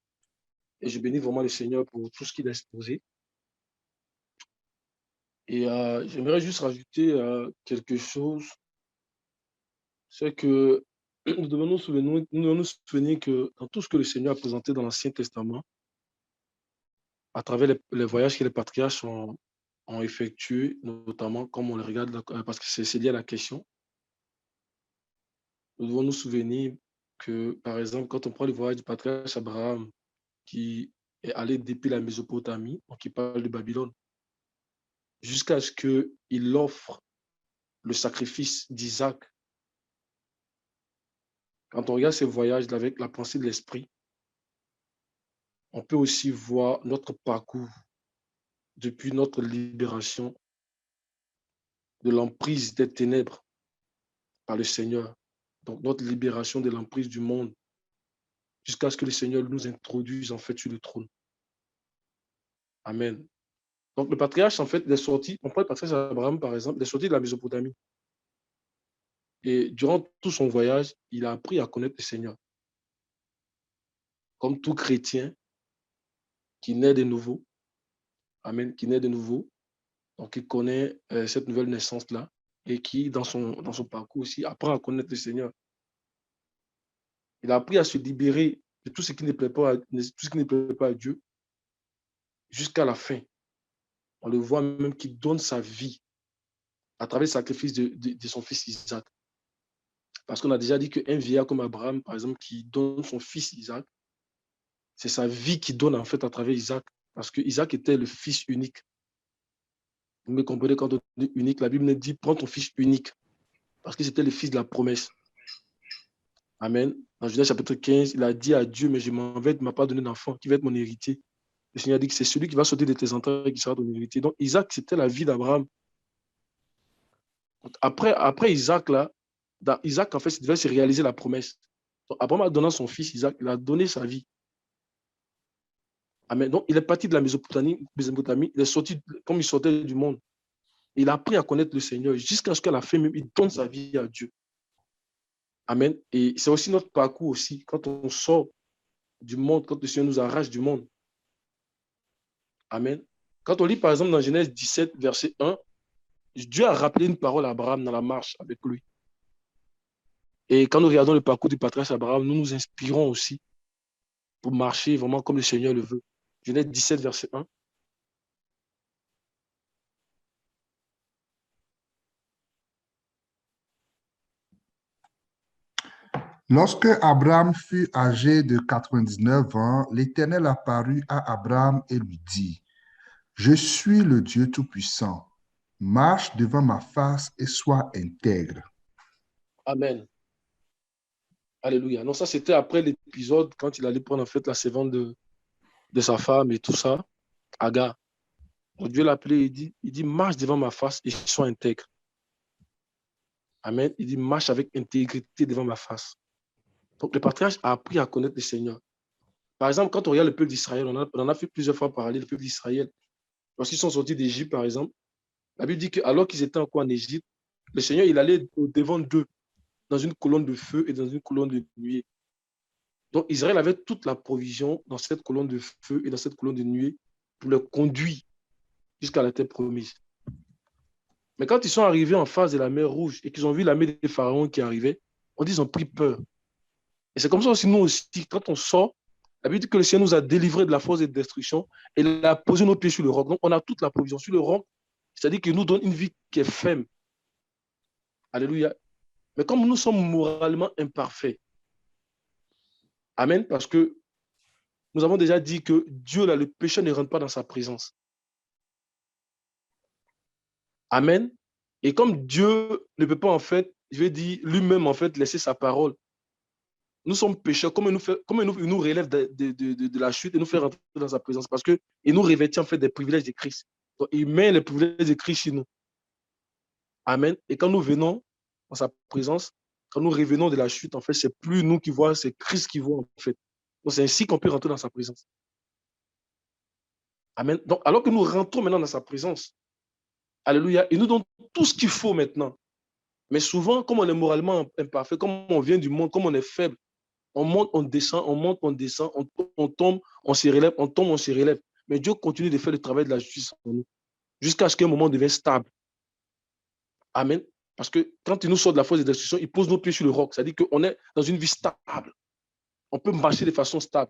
et je bénis vraiment le Seigneur pour tout ce qu'il a exposé. Et j'aimerais juste rajouter quelque chose. C'est que nous devons nous souvenir que dans tout ce que le Seigneur a présenté dans l'Ancien Testament, à travers les voyages que les patriarches ont effectués, notamment comme on les regarde, parce que c'est lié à la question, nous devons nous souvenir que, par exemple, quand on prend le voyage du patriarche Abraham, qui est allé depuis la Mésopotamie, donc il parle de Babylone, jusqu'à ce qu'il offre le sacrifice d'Isaac. Quand on regarde ces voyages avec la pensée de l'esprit, on peut aussi voir notre parcours depuis notre libération de l'emprise des ténèbres par le Seigneur. Donc, notre libération de l'emprise du monde jusqu'à ce que le Seigneur nous introduise en fait sur le trône. Amen. Donc, le patriarche, en fait, il est sorti, on prend le patriarche Abraham, par exemple, il est sorti de la Mésopotamie. Et durant tout son voyage, il a appris à connaître le Seigneur. Comme tout chrétien qui naît de nouveau. Amen. Qui naît de nouveau. Donc, il connaît cette nouvelle naissance-là et qui, dans son parcours aussi, apprend à connaître le Seigneur. Il a appris à se libérer de tout ce qui ne plaît pas à Dieu jusqu'à la fin. On le voit même qu'il donne sa vie à travers le sacrifice de son fils Isaac. Parce qu'on a déjà dit qu'un vieillard comme Abraham, par exemple, qui donne son fils Isaac, c'est sa vie qui donne en fait à travers Isaac. Parce que Isaac était le fils unique. Vous me comprenez, quand on dit unique, la Bible nous dit prends ton fils unique. Parce que c'était le fils de la promesse. Amen. Dans Genèse chapitre 15, il a dit à Dieu, mais je m'en vais, tu ne m'as pas donné d'enfant, qui va être mon héritier. Le Seigneur a dit que c'est celui qui va sortir de tes entrailles qui sera ton héritier. Donc Isaac, c'était la vie d'Abraham. Après Isaac, là, dans Isaac, en fait, il devait se réaliser la promesse. Donc, Abraham a donné son fils Isaac, il a donné sa vie. Amen. Donc, il est parti de la Mésopotamie, il est sorti comme il sortait du monde. Il a appris à connaître le Seigneur jusqu'à ce qu'à la fin même, il donne sa vie à Dieu. Amen. Et c'est aussi notre parcours aussi, quand on sort du monde, quand le Seigneur nous arrache du monde. Amen. Quand on lit par exemple dans Genèse 17, verset 1, Dieu a rappelé une parole à Abraham dans la marche avec lui. Et quand nous regardons le parcours du patriarche Abraham, nous nous inspirons aussi pour marcher vraiment comme le Seigneur le veut. Genèse 17, verset 1.
Lorsque Abraham fut âgé de 99 ans, l'Éternel apparut à Abraham et lui dit, « Je suis le Dieu Tout-Puissant. Marche devant ma face et sois intègre. »
Amen. Alléluia. Non, ça c'était après l'épisode quand il allait prendre en fait la servante de sa femme et tout ça, Agar. Donc, Dieu l'a appelé, il dit, marche devant ma face et sois intègre. Amen. Il dit, marche avec intégrité devant ma face. Donc, le patriarche a appris à connaître le Seigneur. Par exemple, quand on regarde le peuple d'Israël, on en a fait plusieurs fois parler, le peuple d'Israël. Lorsqu'ils sont sortis d'Égypte, par exemple, la Bible dit qu'alors qu'ils étaient encore en Égypte, le Seigneur, il allait au-devant d'eux, dans une colonne de feu et dans une colonne de nuée. Donc, Israël avait toute la provision dans cette colonne de feu et dans cette colonne de nuée pour les conduire jusqu'à la terre promise. Mais quand ils sont arrivés en face de la mer Rouge et qu'ils ont vu l'armée des pharaons qui arrivait, on dit qu'ils ont pris peur. Et c'est comme ça aussi, nous aussi, quand on sort, la Bible dit que le Seigneur nous a délivrés de la force de destruction et il a posé nos pieds sur le roc. Donc, on a toute la provision sur le roc, c'est-à-dire qu'il nous donne une vie qui est ferme. Alléluia. Mais comme nous sommes moralement imparfaits, amen, parce que nous avons déjà dit que Dieu, là, le péché ne rentre pas dans sa présence. Amen. Et comme Dieu ne peut pas, en fait, je vais dire, lui-même, en fait, laisser sa parole, nous sommes pécheurs, comme il nous relève de la chute et nous fait rentrer dans sa présence, parce qu'il nous revêtit, en fait, des privilèges de Christ. Donc, il met les privilèges de Christ chez nous. Amen. Et quand nous venons dans sa présence, quand nous revenons de la chute, en fait, c'est plus nous qui voyons, c'est Christ qui voit, en fait. Donc, c'est ainsi qu'on peut rentrer dans sa présence. Amen. Donc, alors que nous rentrons maintenant dans sa présence, alléluia, il nous donne tout ce qu'il faut maintenant. Mais souvent, comme on est moralement imparfait, comme on vient du monde, comme on est faible, on monte, on descend, on monte, on descend, on tombe, on se relève, on tombe, on se relève. Mais Dieu continue de faire le travail de la justice en nous, jusqu'à ce qu'un moment devienne stable. Amen. Parce que quand il nous sort de la force de destruction, il pose nos pieds sur le roc. C'est-à-dire qu'on est dans une vie stable. On peut marcher de façon stable.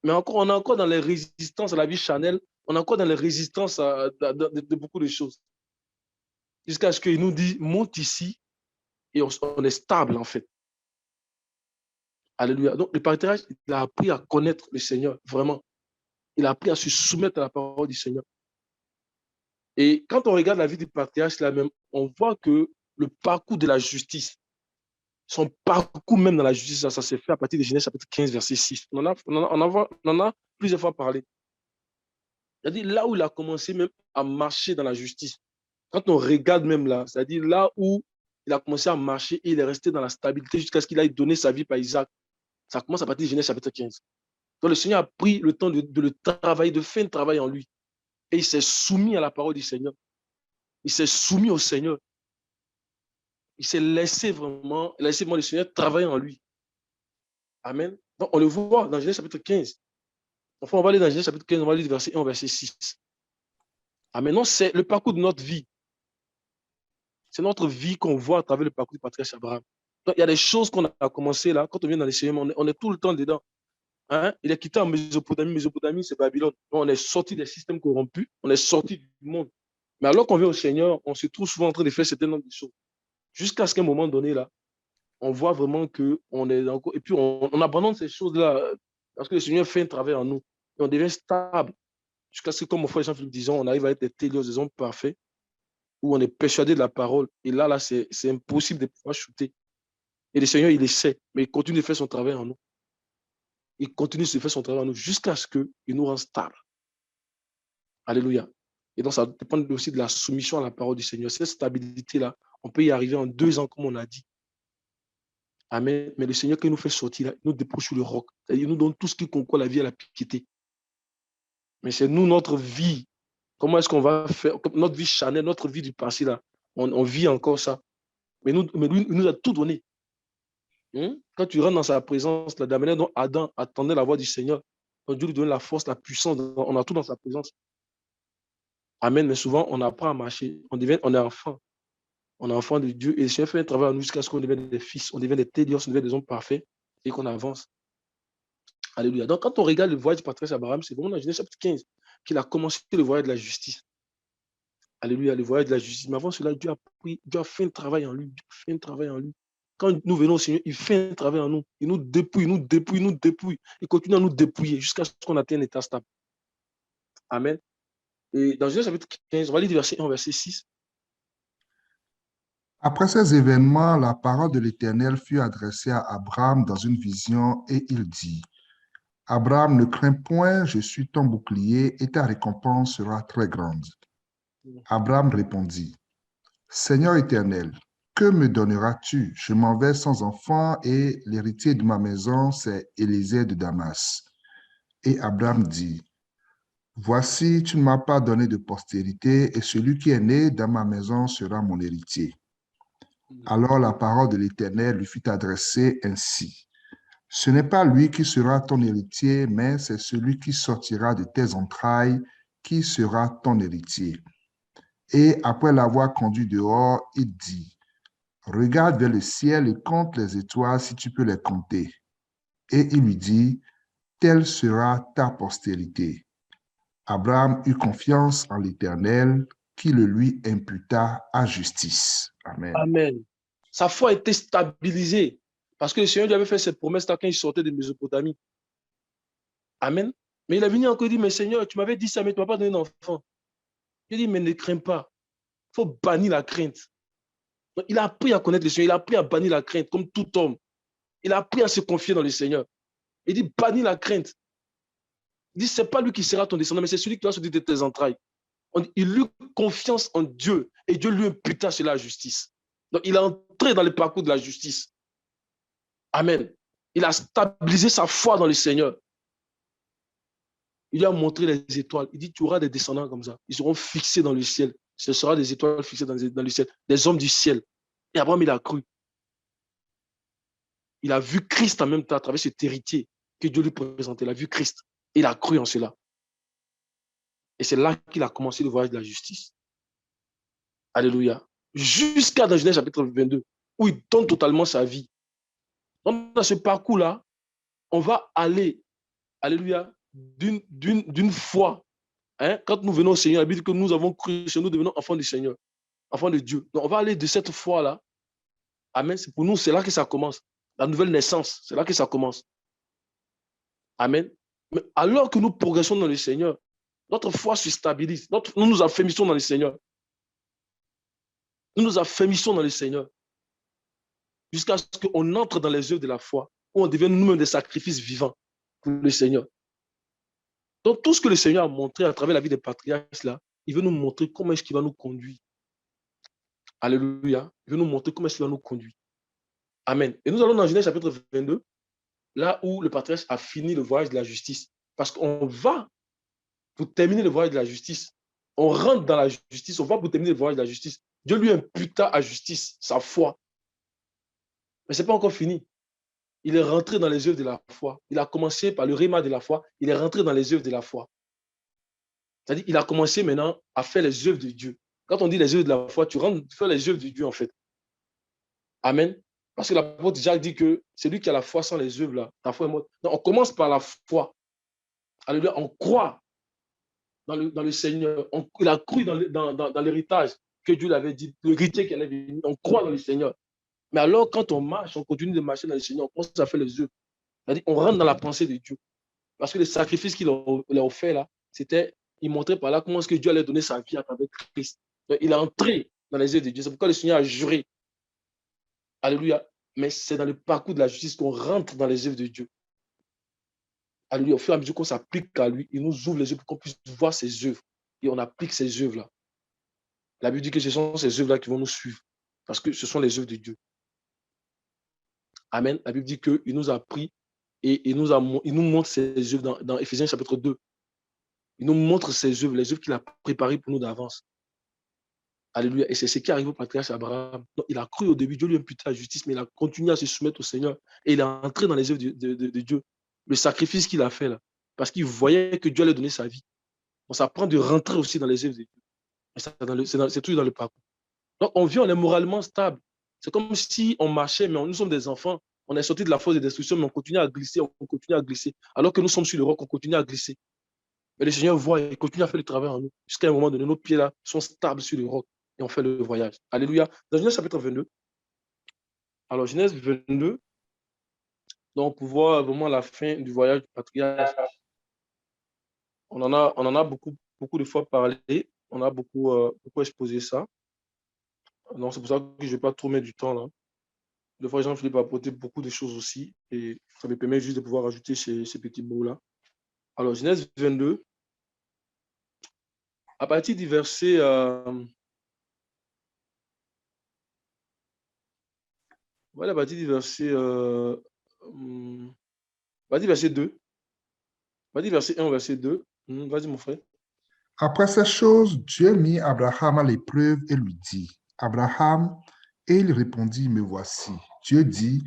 Mais encore, on est encore dans les résistances à la vie charnelle. On est encore dans les résistances de beaucoup de choses. Jusqu'à ce qu'il nous dit, monte ici et on est stable en fait. Alléluia. Donc, le patriarche, il a appris à connaître le Seigneur, vraiment. Il a appris à se soumettre à la parole du Seigneur. Et quand on regarde la vie du patriarche là même, on voit que le parcours de la justice, son parcours même dans la justice, ça s'est fait à partir de Genèse chapitre 15, verset 6. On en a plusieurs fois parlé. C'est-à-dire là où il a commencé même à marcher dans la justice. Quand on regarde même là, c'est-à-dire là où il a commencé à marcher et il est resté dans la stabilité jusqu'à ce qu'il aille donner sa vie par Isaac. Ça commence à partir de Genèse chapitre 15. Donc le Seigneur a pris le temps de le travailler, de faire un travail en lui. Et il s'est soumis à la parole du Seigneur. Il s'est soumis au Seigneur. Il s'est laissé vraiment le Seigneur travailler en lui. Amen. Donc on le voit dans Genèse chapitre 15. Enfin, on va aller dans Genèse chapitre 15, on va lire verset 1 au verset 6. Amen. Non, c'est le parcours de notre vie. C'est notre vie qu'on voit à travers le parcours du patriarche Abraham. Donc, il y a des choses qu'on a commencé là, quand on vient dans les Seigneurs, on est tout le temps dedans. Hein? Il est quitté en Mésopotamie. Mésopotamie, c'est Babylone. Donc, on est sorti des systèmes corrompus, on est sorti du monde. Mais alors qu'on vient au Seigneur, on se trouve souvent en train de faire certains nombre de choses. Jusqu'à ce qu'à un moment donné, là, on voit vraiment qu'on est encore. Et puis, on abandonne ces choses-là parce que le Seigneur fait un travail en nous. Et on devient stable. Jusqu'à ce que, comme mon frère Jean-Philippe disait, on arrive à être des télios, des hommes parfaits, où on est persuadé de la parole. Et là, c'est impossible de pouvoir shooter. Et le Seigneur, il essaie, mais il continue de faire son travail en nous. Il continue de faire son travail en nous jusqu'à ce qu'il nous rende stables. Alléluia. Et donc, ça dépend aussi de la soumission à la parole du Seigneur. Cette stabilité-là, on peut y arriver en 2 ans, comme on a dit. Amen. Mais le Seigneur, quand il nous fait sortir, là, il nous dépose sur le roc. C'est-à-dire, il nous donne tout ce qui concourt à la vie et à la piété. Mais c'est nous, notre vie. Comment est-ce qu'on va faire notre vie charnelle, notre vie du passé, là, on vit encore ça. Mais lui, il nous a tout donné. Quand tu rentres dans sa présence, de la manière dont Adam attendait la voix du Seigneur, donc Dieu lui donne la force, la puissance, on a tout dans sa présence. Amen. Mais souvent, on apprend à marcher, on est enfant. On est enfant de Dieu et le Seigneur fait un travail en nous jusqu'à ce qu'on devienne des fils, on devient des télios, on devient des hommes parfaits et qu'on avance. Alléluia. Donc, quand on regarde le voyage du patriarche Abraham, c'est vraiment dans Genèse chapitre 15 qu'il a commencé le voyage de la justice. Alléluia, le voyage de la justice. Mais avant cela, Dieu a fait un travail en lui. Dieu a fait un travail en lui. Quand nous venons au Seigneur, il fait un travail en nous. Il nous dépouille, nous dépouille, nous dépouille. Il continue à nous dépouiller jusqu'à ce qu'on atteigne un état stable. Amen. Et dans Genèse chapitre 15, on va lire du verset 1 au verset 6.
Après ces événements, la parole de l'Éternel fut adressée à Abraham dans une vision et il dit, « Abraham, ne crains point, je suis ton bouclier et ta récompense sera très grande. » Abraham répondit, « Seigneur éternel, que me donneras-tu? Je m'en vais sans enfant et l'héritier de ma maison, c'est Élisée de Damas. » Et Abraham dit, « Voici, tu ne m'as pas donné de postérité et celui qui est né dans ma maison sera mon héritier. » Alors la parole de l'Éternel lui fut adressée ainsi. « Ce n'est pas lui qui sera ton héritier, mais c'est celui qui sortira de tes entrailles qui sera ton héritier. » Et après l'avoir conduit dehors, il dit, « Regarde vers le ciel et compte les étoiles si tu peux les compter. » Et il lui dit, « Telle sera ta postérité. » Abraham eut confiance en l'Éternel qui le lui imputa à justice. Amen.
Amen. Sa foi a été stabilisée parce que le Seigneur lui avait fait cette promesse-là quand il sortait de Mésopotamie. Amen. Mais il est venu encore dire, mais Seigneur, tu m'avais dit ça, mais tu ne m'as pas donné d'enfant. Il dit, mais ne crains pas. Il faut bannir la crainte. Donc, il a appris à connaître le Seigneur, il a appris à bannir la crainte comme tout homme. Il a appris à se confier dans le Seigneur. Il dit, bannis la crainte. Il dit, ce n'est pas lui qui sera ton descendant, mais c'est celui qui va sortir de tes entrailles. Il eut confiance en Dieu et Dieu lui imputa sur la justice. Donc, il est entré dans le parcours de la justice. Amen. Il a stabilisé sa foi dans le Seigneur. Il lui a montré les étoiles. Il dit, tu auras des descendants comme ça. Ils seront fixés dans le ciel. Ce sera des étoiles fixées dans le ciel. Des hommes du ciel. Et Abraham, il a cru. Il a vu Christ en même temps à travers cet héritier que Dieu lui présentait. Il a vu Christ. Il a cru en cela. Et c'est là qu'il a commencé le voyage de la justice. Alléluia. Jusqu'à dans Genèse chapitre 22, où il donne totalement sa vie. Donc, dans ce parcours-là, on va aller, alléluia, d'une foi. Hein? Quand nous venons au Seigneur, la Bible dit que nous avons cru, nous devenons enfants du Seigneur, enfants de Dieu. Donc, on va aller de cette foi-là. Amen. C'est pour nous, c'est là que ça commence. La nouvelle naissance, c'est là que ça commence. Amen. Mais alors que nous progressons dans le Seigneur, notre foi se stabilise. Nous nous affermissons dans le Seigneur. Nous nous affermissons dans le Seigneur. Jusqu'à ce qu'on entre dans les œuvres de la foi, où on devient nous-mêmes des sacrifices vivants pour le Seigneur. Donc, tout ce que le Seigneur a montré à travers la vie des patriarches, là, il veut nous montrer comment est-ce qu'il va nous conduire. Alléluia. Il veut nous montrer comment est-ce qu'il va nous conduire. Amen. Et nous allons dans Genèse chapitre 22, là où le patriarche a fini le voyage de la justice. Parce qu'on va pour terminer le voyage de la justice. On rentre dans la justice, on va pour terminer le voyage de la justice. Dieu lui imputa à justice sa foi. Mais ce n'est pas encore fini. Il est rentré dans les œuvres de la foi. Il a commencé par le rhéma de la foi. Il est rentré dans les œuvres de la foi. C'est-à-dire qu'il a commencé maintenant à faire les œuvres de Dieu. Quand on dit les œuvres de la foi, tu rentres faire les œuvres de Dieu en fait. Amen. Parce que l'apôtre Jacques dit que c'est lui qui a la foi sans les œuvres là. Ta foi est morte. Non, on commence par la foi. Alléluia. On croit dans le Seigneur. Il a cru dans l'héritage que Dieu l'avait dit, l'héritier qui allait venir. On croit dans le Seigneur. Mais alors, quand on marche, on continue de marcher dans le Seigneur, on commence à faire les œuvres. C'est-à-dire, on rentre dans la pensée de Dieu. Parce que le sacrifice qu'il a offert là, c'était, il montrait par là comment est-ce que Dieu allait donner sa vie à travers Christ. Donc, il est entré dans les œuvres de Dieu. C'est pourquoi le Seigneur a juré. Alléluia. Mais c'est dans le parcours de la justice qu'on rentre dans les œuvres de Dieu. Alléluia. Au fur et à mesure qu'on s'applique à lui, il nous ouvre les yeux pour qu'on puisse voir ses œuvres. Et on applique ces œuvres-là. La Bible dit que ce sont ces œuvres-là qui vont nous suivre. Parce que ce sont les œuvres de Dieu. Amen. La Bible dit qu'il nous a pris et il nous montre ses œuvres dans Éphésiens chapitre 2. Il nous montre ses œuvres, les œuvres qu'il a préparées pour nous d'avance. Alléluia. Et c'est ce qui arrive au patriarche Abraham. Donc, il a cru au début, Dieu lui a imputé la justice, mais il a continué à se soumettre au Seigneur. Et il est entré dans les œuvres de Dieu. Le sacrifice qu'il a fait là. Parce qu'il voyait que Dieu allait donner sa vie. On s'apprend de rentrer aussi dans les œuvres de Dieu. C'est toujours dans le parcours. Donc, on vit, on est moralement stable. C'est comme si on marchait, mais nous sommes des enfants. On est sorti de la force de destruction, mais on continue à glisser, on continue à glisser. Alors que nous sommes sur le roc, on continue à glisser. Mais le Seigneur voit et continue à faire le travail en nous. Jusqu'à un moment donné, nos pieds là sont stables sur le roc et on fait le voyage. Alléluia. Dans Genèse chapitre 22. Alors, Genèse 22, donc on voit vraiment la fin du voyage du patriarche. On en a beaucoup de fois parlé. On a beaucoup exposé ça. Donc, c'est pour ça que je ne vais pas trop mettre du temps là. Le frère Jean-Philippe a apporté beaucoup de choses aussi et ça me permet juste de pouvoir ajouter ces petits mots-là. Alors, Genèse 22, à partir du verset... voilà, à partir du verset... vas-y, verset 2. Vas-y, verset 1 au verset 2. Vas-y, mon frère.
Après ces choses, Dieu mit Abraham à l'épreuve et lui dit, Abraham, et il répondit, me voici. Dieu dit,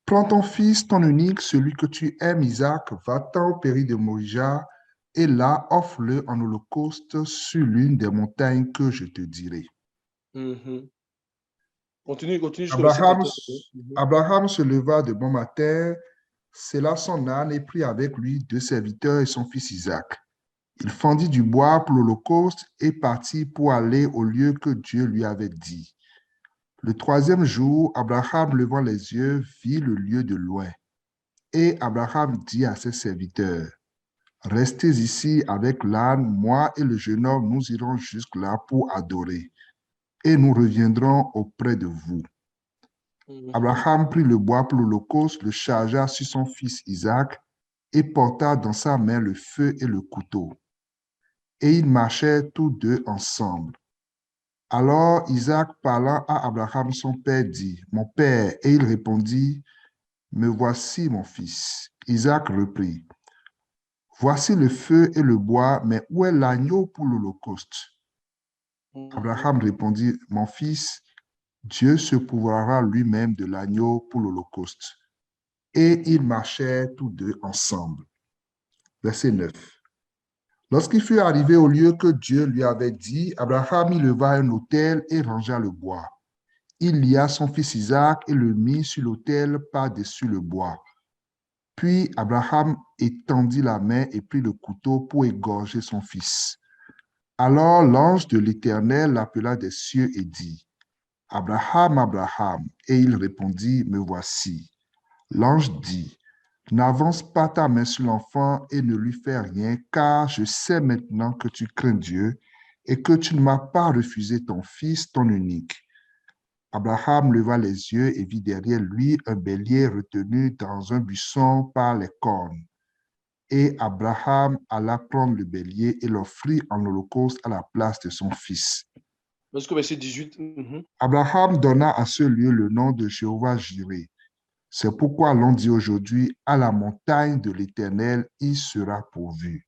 prends ton fils, ton unique, celui que tu aimes, Isaac, va-t'en au pays de Morija, et là, offre-le en holocauste sur l'une des montagnes que je te dirai.
Continue jusqu'au verset
Abraham,
14.
Abraham se leva de bon matin, sella son âne et prit avec lui 2 serviteurs et son fils Isaac. Il fendit du bois pour l'holocauste et partit pour aller au lieu que Dieu lui avait dit. Le 3e jour, Abraham, levant les yeux, vit le lieu de loin. Et Abraham dit à ses serviteurs, restez ici avec l'âne, moi et le jeune homme, nous irons jusque-là pour adorer, et nous reviendrons auprès de vous. Abraham prit le bois pour l'holocauste, le chargea sur son fils Isaac, et porta dans sa main le feu et le couteau. Et ils marchaient tous deux ensemble. Alors Isaac, parlant à Abraham son père, dit, « Mon père » et il répondit, « Me voici mon fils. » Isaac reprit, « Voici le feu et le bois, mais où est l'agneau pour l'holocauste » Abraham répondit, « Mon fils, Dieu se pourvoira lui-même de l'agneau pour l'holocauste. » Et ils marchaient tous deux ensemble. Verset 9. Lorsqu'il fut arrivé au lieu que Dieu lui avait dit, Abraham y leva un autel et rangea le bois. Il lia son fils Isaac et le mit sur l'autel par-dessus le bois. Puis Abraham étendit la main et prit le couteau pour égorger son fils. Alors l'ange de l'Éternel l'appela des cieux et dit, « Abraham, Abraham » et il répondit, « Me voici. » L'ange dit, « N'avance pas ta main sur l'enfant et ne lui fais rien, car je sais maintenant que tu crains Dieu et que tu ne m'as pas refusé ton fils, ton unique. » Abraham leva les yeux et vit derrière lui un bélier retenu dans un buisson par les cornes. Et Abraham alla prendre le bélier et l'offrit en holocauste à la place de son fils.
Jusqu'au verset 18.
Abraham donna à ce lieu le nom de Jéhovah Jireh. C'est pourquoi l'on dit aujourd'hui, à la montagne de l'Éternel, il sera pourvu.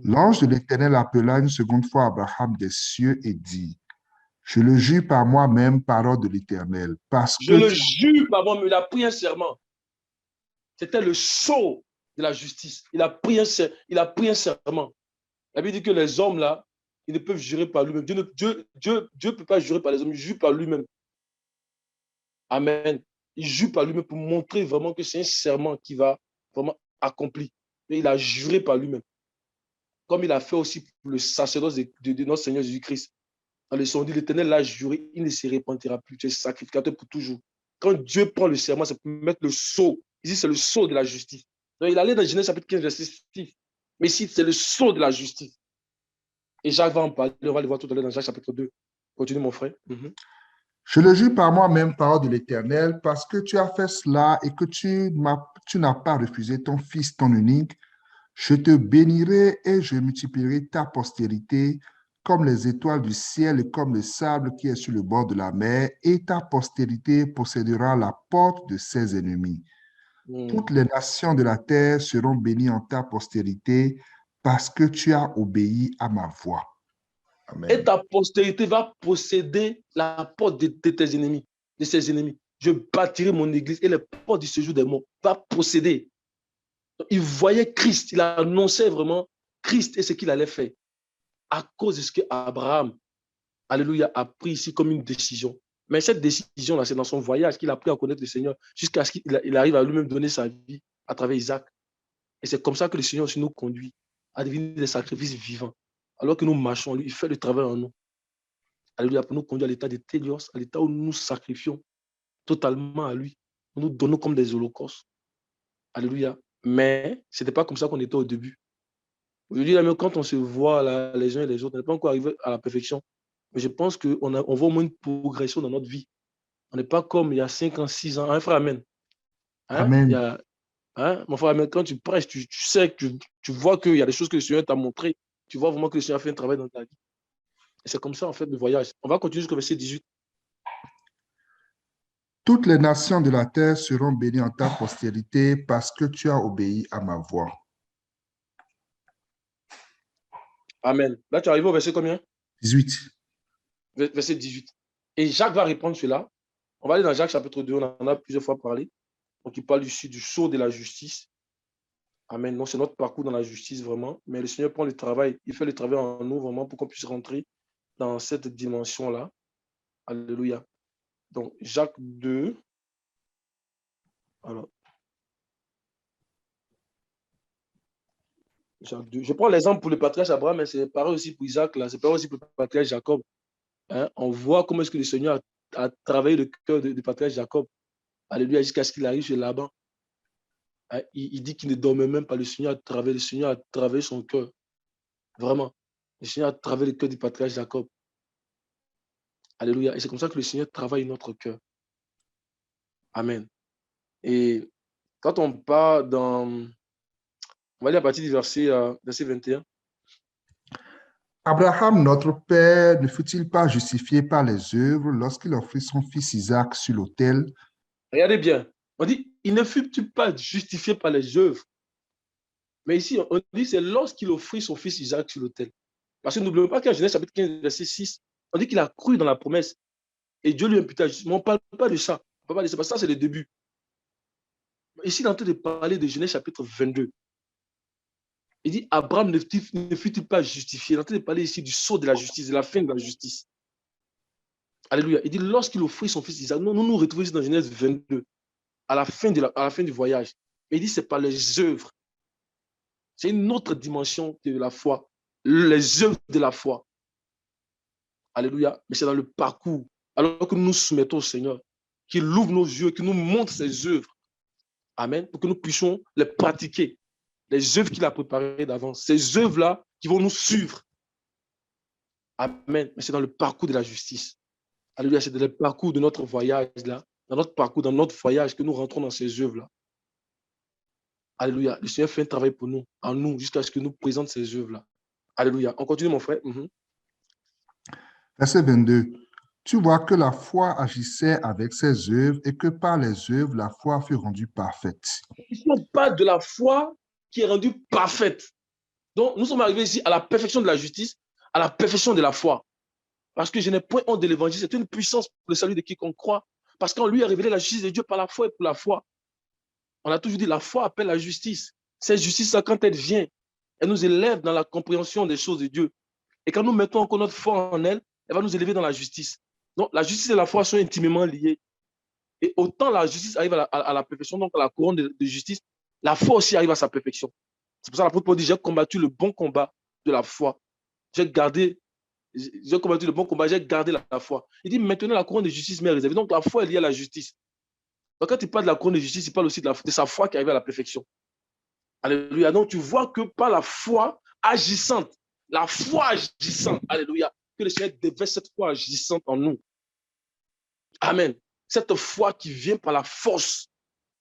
L'ange de l'Éternel appela une seconde fois Abraham des cieux et dit, je le jure par moi-même, parole de l'Éternel, parce
Je
que
le jure par moi-même, il a pris un serment. C'était le sceau de la justice. Il a pris un serment. La Bible dit que les hommes là, ils ne peuvent jurer par lui-même. Dieu ne peut pas jurer par les hommes, il jure par lui-même. Amen. Il jure par lui-même pour montrer vraiment que c'est un serment qui va vraiment accomplir. Et il a juré par lui-même. Comme il a fait aussi pour le sacerdoce de notre Seigneur Jésus-Christ. Dans le son dit, l'Éternel l'a juré, il ne se repentira plus. Tu es sacrificateur pour toujours. Quand Dieu prend le serment, c'est pour mettre le sceau. Ici, c'est le sceau de la justice. Donc, il allait dans Genèse chapitre 15, verset 6. Mais ici, c'est le sceau de la justice. Et Jacques va en parler. On va le voir tout à l'heure dans Jacques chapitre 2. Continue, mon frère.
Je le jure par moi-même, parole de l'Éternel, parce que tu as fait cela et que tu n'as pas refusé ton fils, ton unique. Je te bénirai et je multiplierai ta postérité comme les étoiles du ciel et comme le sable qui est sur le bord de la mer, et ta postérité possédera la porte de ses ennemis. Toutes les nations de la terre seront bénies en ta postérité parce que tu as obéi à ma voix. Amen.
Et ta postérité va posséder la porte de tes ennemis, de ses ennemis. Je bâtirai mon église et les portes du séjour des morts va posséder. Il voyait Christ, il annonçait vraiment Christ et ce qu'il allait faire à cause de ce que Abraham, alléluia, a pris ici comme une décision. Mais cette décision-là, c'est dans son voyage qu'il a appris à connaître le Seigneur jusqu'à ce qu'il arrive à lui-même donner sa vie à travers Isaac. Et c'est comme ça que le Seigneur aussi nous conduit à devenir des sacrifices vivants. Alors que nous marchons, lui, il fait le travail en nous. Alléluia, pour nous conduire à l'état de télios, à l'état où nous nous sacrifions totalement à lui. Nous nous donnons comme des holocaustes. Alléluia. Mais ce n'était pas comme ça qu'on était au début. Aujourd'hui, même quand on se voit là, les uns et les autres, on n'est pas encore arrivé à la perfection. Mais je pense qu'on voit au moins une progression dans notre vie. On n'est pas comme il y a 5 ans, 6 ans. Hein, frère, amen. Hein?
Amen.
Mon frère, amen. Quand tu prêches, tu sais que tu vois qu'il y a des choses que le Seigneur t'a montrées. Tu vois vraiment que le Seigneur a fait un travail dans ta vie. Et c'est comme ça, en fait, le voyage. On va continuer jusqu'au verset 18.
Toutes les nations de la terre seront bénies en ta postérité parce que tu as obéi à ma voix.
Amen. Là, tu arrives au verset combien?
18.
Verset 18. Et Jacques va répondre cela. On va aller dans Jacques chapitre 2, on en a plusieurs fois parlé. Donc, il parle ici du sceau de la justice. Amen. Non, c'est notre parcours dans la justice, vraiment. Mais le Seigneur prend le travail, il fait le travail en nous, vraiment, pour qu'on puisse rentrer dans cette dimension-là. Alléluia. Donc, Jacques 2. Alors. Jacques 2. Je prends l'exemple pour le patriarche Abraham, mais c'est pareil aussi pour Isaac, là. C'est pareil aussi pour le patriarche Jacob. Hein? On voit comment est-ce que le Seigneur a travaillé le cœur du patriarche Jacob. Alléluia, jusqu'à ce qu'il arrive chez Laban. Hein? Il dit qu'il ne dormait même pas. Le Seigneur a travaillé son cœur. Vraiment. Le Seigneur a travaillé le cœur du patriarche Jacob. Alléluia. Et c'est comme ça que le Seigneur travaille notre cœur. Amen. Et quand on part dans... On va aller à partir du verset 21.
Abraham, notre père, ne fut-il pas justifié par les œuvres lorsqu'il offrit son fils Isaac sur l'autel?
Regardez bien. On dit, il ne fut-il pas justifié par les œuvres? Mais ici, on dit, c'est lorsqu'il offrit son fils Isaac sur l'autel. Parce que n'oublions pas qu'en Genèse chapitre 15, verset 6, on dit qu'il a cru dans la promesse. Et Dieu lui imputa justement. On ne parle pas de ça. On parle pas de ça, parce que ça, c'est le début. Ici, il est en train de parler de Genèse chapitre 22. Il dit, Abraham ne fut-il pas justifié? Il est en train de parler ici du sceau de la justice, de la fin de la justice. Alléluia. Il dit, lorsqu'il offrit son fils Isaac, nous nous retrouvons ici dans Genèse 22, à la fin du voyage. Et il dit, c'est par les œuvres. C'est une autre dimension de la foi. Les œuvres de la foi. Alléluia. Mais c'est dans le parcours. Alors que nous nous soumettons au Seigneur, qu'il ouvre nos yeux, qu'il nous montre ses œuvres. Amen. Pour que nous puissions les pratiquer. Les œuvres qu'il a préparées d'avance. Ces œuvres-là qui vont nous suivre. Amen. Mais c'est dans le parcours de la justice. Alléluia. C'est dans le parcours de notre voyage là. Dans notre parcours, dans notre voyage que nous rentrons dans ces œuvres-là. Alléluia. Le Seigneur fait un travail pour nous, en nous, jusqu'à ce que nous présente ces œuvres-là. Alléluia. On continue, mon frère.
Verset 22. Tu vois que la foi agissait avec ses œuvres et que par les œuvres, la foi fut rendue parfaite.
Ici, on parle de la foi qui est rendue parfaite. Donc, nous sommes arrivés ici à la perfection de la justice, à la perfection de la foi. Parce que je n'ai point honte de l'évangile. C'est une puissance pour le salut de quiconque croit. Parce qu'en lui a révélé la justice de Dieu par la foi et pour la foi. On a toujours dit la foi appelle la justice. Cette justice-là, quand elle vient, elle nous élève dans la compréhension des choses de Dieu. Et quand nous mettons encore notre foi en elle, elle va nous élever dans la justice. Donc, la justice et la foi sont intimement liées. Et autant la justice arrive à la perfection, donc à la couronne de justice, la foi aussi arrive à sa perfection. C'est pour ça que l'apôtre Paul dit, j'ai combattu le bon combat de la foi. J'ai combattu le bon combat, j'ai gardé la foi. Il dit, maintenant la couronne de justice m'est réservée. Donc la foi est liée à la justice. Donc quand il parle de la couronne de justice, il parle aussi de sa foi qui arrive à la perfection. Alléluia. Donc tu vois que par la foi agissante, alléluia, que le Seigneur déverse cette foi agissante en nous. Amen. Cette foi qui vient par la force.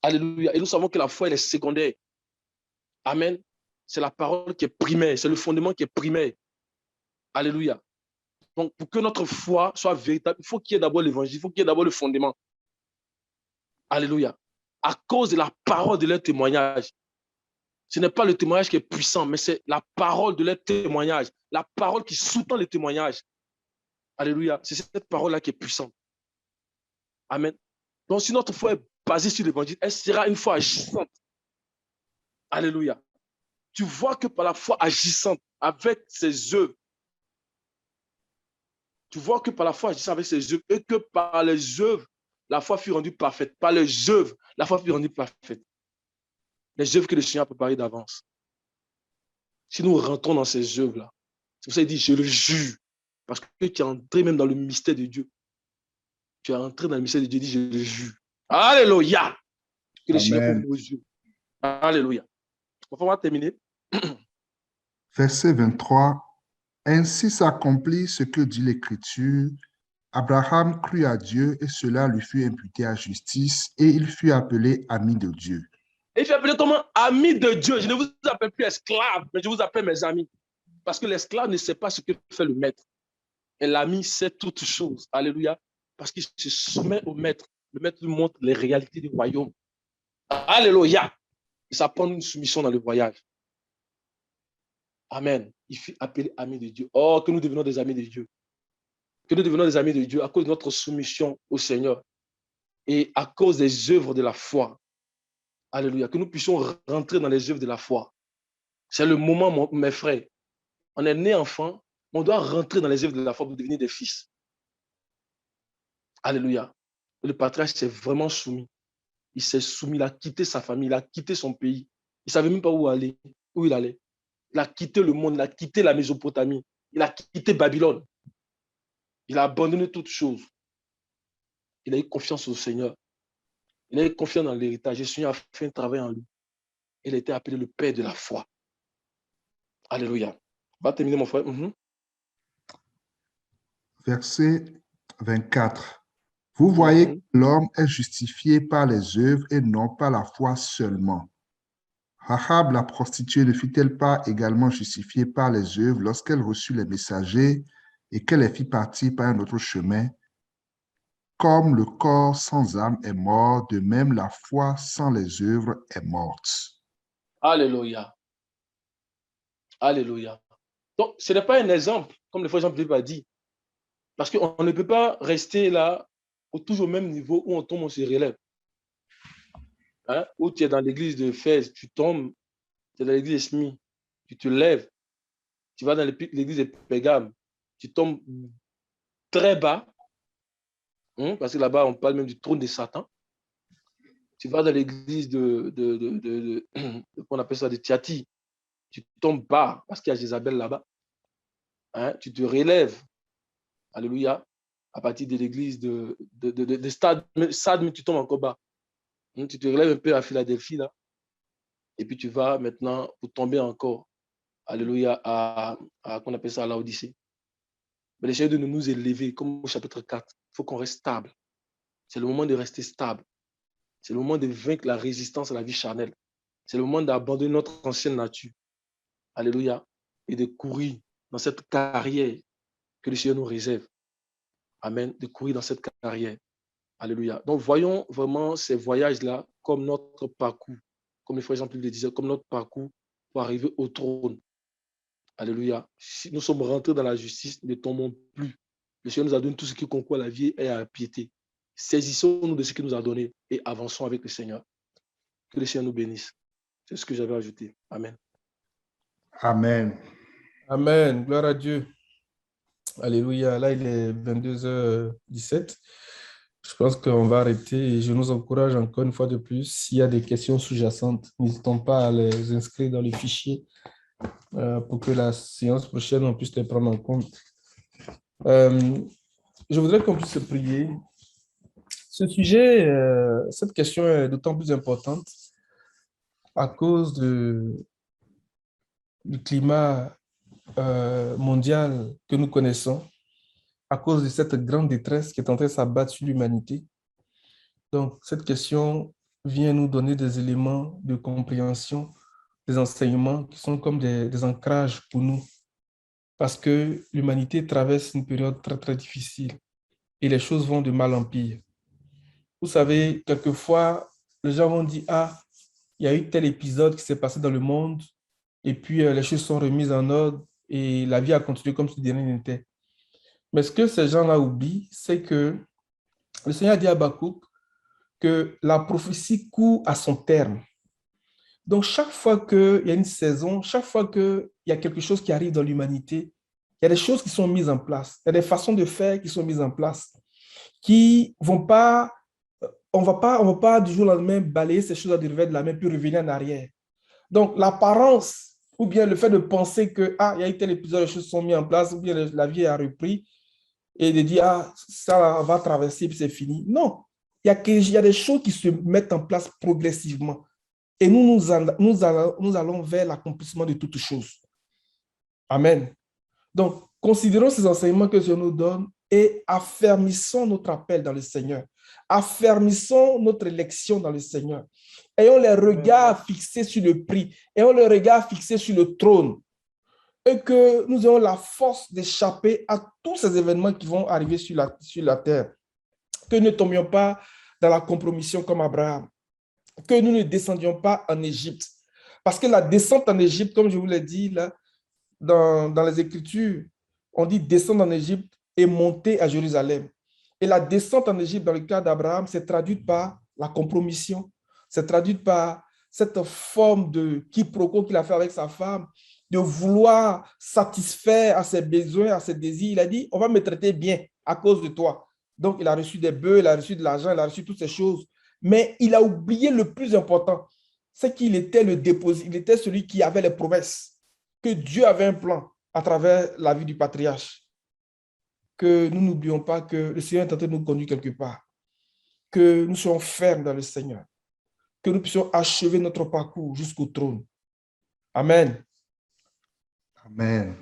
Alléluia. Et nous savons que la foi, elle est secondaire. Amen. C'est la parole qui est primaire. C'est le fondement qui est primaire. Alléluia. Donc, pour que notre foi soit véritable, il faut qu'il y ait d'abord l'évangile, il faut qu'il y ait d'abord le fondement. Alléluia. À cause de la parole de leur témoignage. Ce n'est pas le témoignage qui est puissant, mais c'est la parole de leur témoignage. La parole qui sous-tend le témoignage. Alléluia. C'est cette parole-là qui est puissante. Amen. Donc, si notre foi est basée sur l'évangile, elle sera une foi agissante. Alléluia. Tu vois que par la foi agissante, avec ses œuvres, tu vois que par la foi agissante avec ses œuvres, et que par les œuvres, la foi fut rendue parfaite. Par les œuvres, la foi fut rendue parfaite. Les œuvres que le Seigneur a préparées d'avance. Si nous rentrons dans ces œuvres-là, c'est pour ça qu'il dit, je le jure, parce que tu es entré même dans le mystère de Dieu. Tu es entré dans le mystère de Dieu, dit, je le jure. Alléluia. Que le Seigneur ouvre nos yeux. Alléluia. On va terminer.
Verset 23. Ainsi s'accomplit ce que dit l'Écriture. Abraham crut à Dieu et cela lui fut imputé à justice et il fut appelé ami de Dieu.
Et il fut appelé comment? Ami de Dieu. Je ne vous appelle plus esclave, mais je vous appelle mes amis. Parce que l'esclave ne sait pas ce que fait le maître. Et l'ami sait toutes choses. Alléluia. Parce qu'il se soumet au maître. Le maître lui montre les réalités du royaume. Alléluia. Et ça prend une soumission dans le voyage. Amen. Il fut appelé ami de Dieu. Oh, que nous devenons des amis de Dieu. Que nous devenons des amis de Dieu à cause de notre soumission au Seigneur et à cause des œuvres de la foi. Alléluia. Que nous puissions rentrer dans les œuvres de la foi. C'est le moment, mes frères. On est né enfant, on doit rentrer dans les œuvres de la foi pour devenir des fils. Alléluia. Le patriarche s'est vraiment soumis. Il s'est soumis, il a quitté sa famille, il a quitté son pays. Il ne savait même pas où aller, où il allait. Il a quitté le monde, il a quitté la Mésopotamie, il a quitté Babylone. Il a abandonné toutes choses. Il a eu confiance au Seigneur. Il a eu confiance dans l'héritage. Le Seigneur a fait un travail en lui. Il a été appelé le Père de la foi. Alléluia. On va terminer, mon frère.
Verset 24. Vous voyez que l'homme est justifié par les œuvres et non par la foi seulement. Rahab, la prostituée, ne fut-elle pas également justifiée par les œuvres lorsqu'elle reçut les messagers et qu'elle les fit partir par un autre chemin? Comme le corps sans âme est mort, de même la foi sans les œuvres est morte.
Alléluia. Alléluia. Donc, ce n'est pas un exemple, comme le frère Jean-Philippe a dit, parce qu'on ne peut pas rester là, toujours au même niveau où on tombe, on se relève. Hein? Où tu es dans l'église de Fès, tu tombes, tu es dans l'église de Smi, tu te lèves, tu vas dans l'église de Pégame, tu tombes très bas, parce que là-bas, on parle même du trône de Satan. Tu vas dans l'église on appelle ça de Tiati, tu tombes bas, parce qu'il y a Jézabel là-bas. Hein? Tu te relèves, alléluia, à partir de l'église de Stade, mais tu tombes encore bas. Tu te relèves un peu à Philadelphie, là, et puis tu vas maintenant pour tomber encore, alléluia, qu'on appelle ça à Laodicée. Mais l'essai de nous élever, comme au chapitre 4, il faut qu'on reste stable. C'est le moment de rester stable. C'est le moment de vaincre la résistance à la vie charnelle. C'est le moment d'abandonner notre ancienne nature. Alléluia. Et de courir dans cette carrière que le Seigneur nous réserve. Amen. De courir dans cette carrière. Alléluia. Donc, voyons vraiment ces voyages-là comme notre parcours, comme les frères Jean-Pierre le disaient, comme notre parcours pour arriver au trône. Alléluia. Si nous sommes rentrés dans la justice, ne tombons plus. Le Seigneur nous a donné tout ce qui concourt à la vie et à la piété. Saisissons-nous de ce qu'il nous a donné et avançons avec le Seigneur. Que le Seigneur nous bénisse. C'est ce que j'avais ajouté. Amen.
Amen.
Amen. Gloire à Dieu. Alléluia. Là, il est 22h17. Je pense qu'on va arrêter et je nous encourage encore une fois de plus. S'il y a des questions sous-jacentes, n'hésitons pas à les inscrire dans le fichier pour que la séance prochaine, on puisse les prendre en compte. Je voudrais qu'on puisse prier. Ce sujet, cette question est d'autant plus importante à cause du climat mondial que nous connaissons, à cause de cette grande détresse qui est en train de s'abattre sur l'humanité. Donc, cette question vient nous donner des éléments de compréhension, des enseignements qui sont comme des ancrages pour nous, parce que l'humanité traverse une période très, très difficile et les choses vont de mal en pire. Vous savez, quelquefois, les gens vont dire, ah, il y a eu tel épisode qui s'est passé dans le monde et puis les choses sont remises en ordre et la vie a continué comme si de rien n'était. Mais ce que ces gens-là oublient, c'est que le Seigneur dit à Habakkuk que la prophétie court à son terme. Donc, chaque fois qu'il y a une saison, chaque fois qu'il y a quelque chose qui arrive dans l'humanité, il y a des choses qui sont mises en place, il y a des façons de faire qui sont mises en place, qui vont pas, on va pas du jour au lendemain balayer ces choses du revers de la main puis revenir en arrière. Donc, l'apparence ou bien le fait de penser que, ah, il y a eu tel épisode, les choses sont mises en place, ou bien la vie a repris, et de dire, ah, ça va traverser puis c'est fini. Non, il y a des choses qui se mettent en place progressivement. Et nous allons vers l'accomplissement de toutes choses. Amen. Donc, considérons ces enseignements que Dieu nous donne et affermissons notre appel dans le Seigneur. Affermissons notre élection dans le Seigneur. Ayons les regards fixés sur le prix. Ayons les regards fixés sur le trône. Et que nous ayons la force d'échapper à tous ces événements qui vont arriver sur la terre. Que nous ne tombions pas dans la compromission comme Abraham. Que nous ne descendions pas en Égypte. Parce que la descente en Égypte, comme je vous l'ai dit, là, dans les Écritures, on dit descendre en Égypte et monter à Jérusalem. Et la descente en Égypte, dans le cas d'Abraham, c'est traduite par la compromission. C'est traduite par cette forme de quiproquo qu'il a fait avec sa femme, de vouloir satisfaire à ses besoins, à ses désirs. Il a dit, on va me traiter bien à cause de toi. Donc, il a reçu des bœufs, il a reçu de l'argent, il a reçu toutes ces choses. Mais il a oublié le plus important, c'est qu'il était le déposit, il était celui qui avait les promesses, que Dieu avait un plan à travers la vie du patriarche. Que nous n'oublions pas que le Seigneur est en train de nous conduire quelque part, que nous soyons fermes dans le Seigneur, que nous puissions achever notre parcours jusqu'au trône. Amen.
Amen.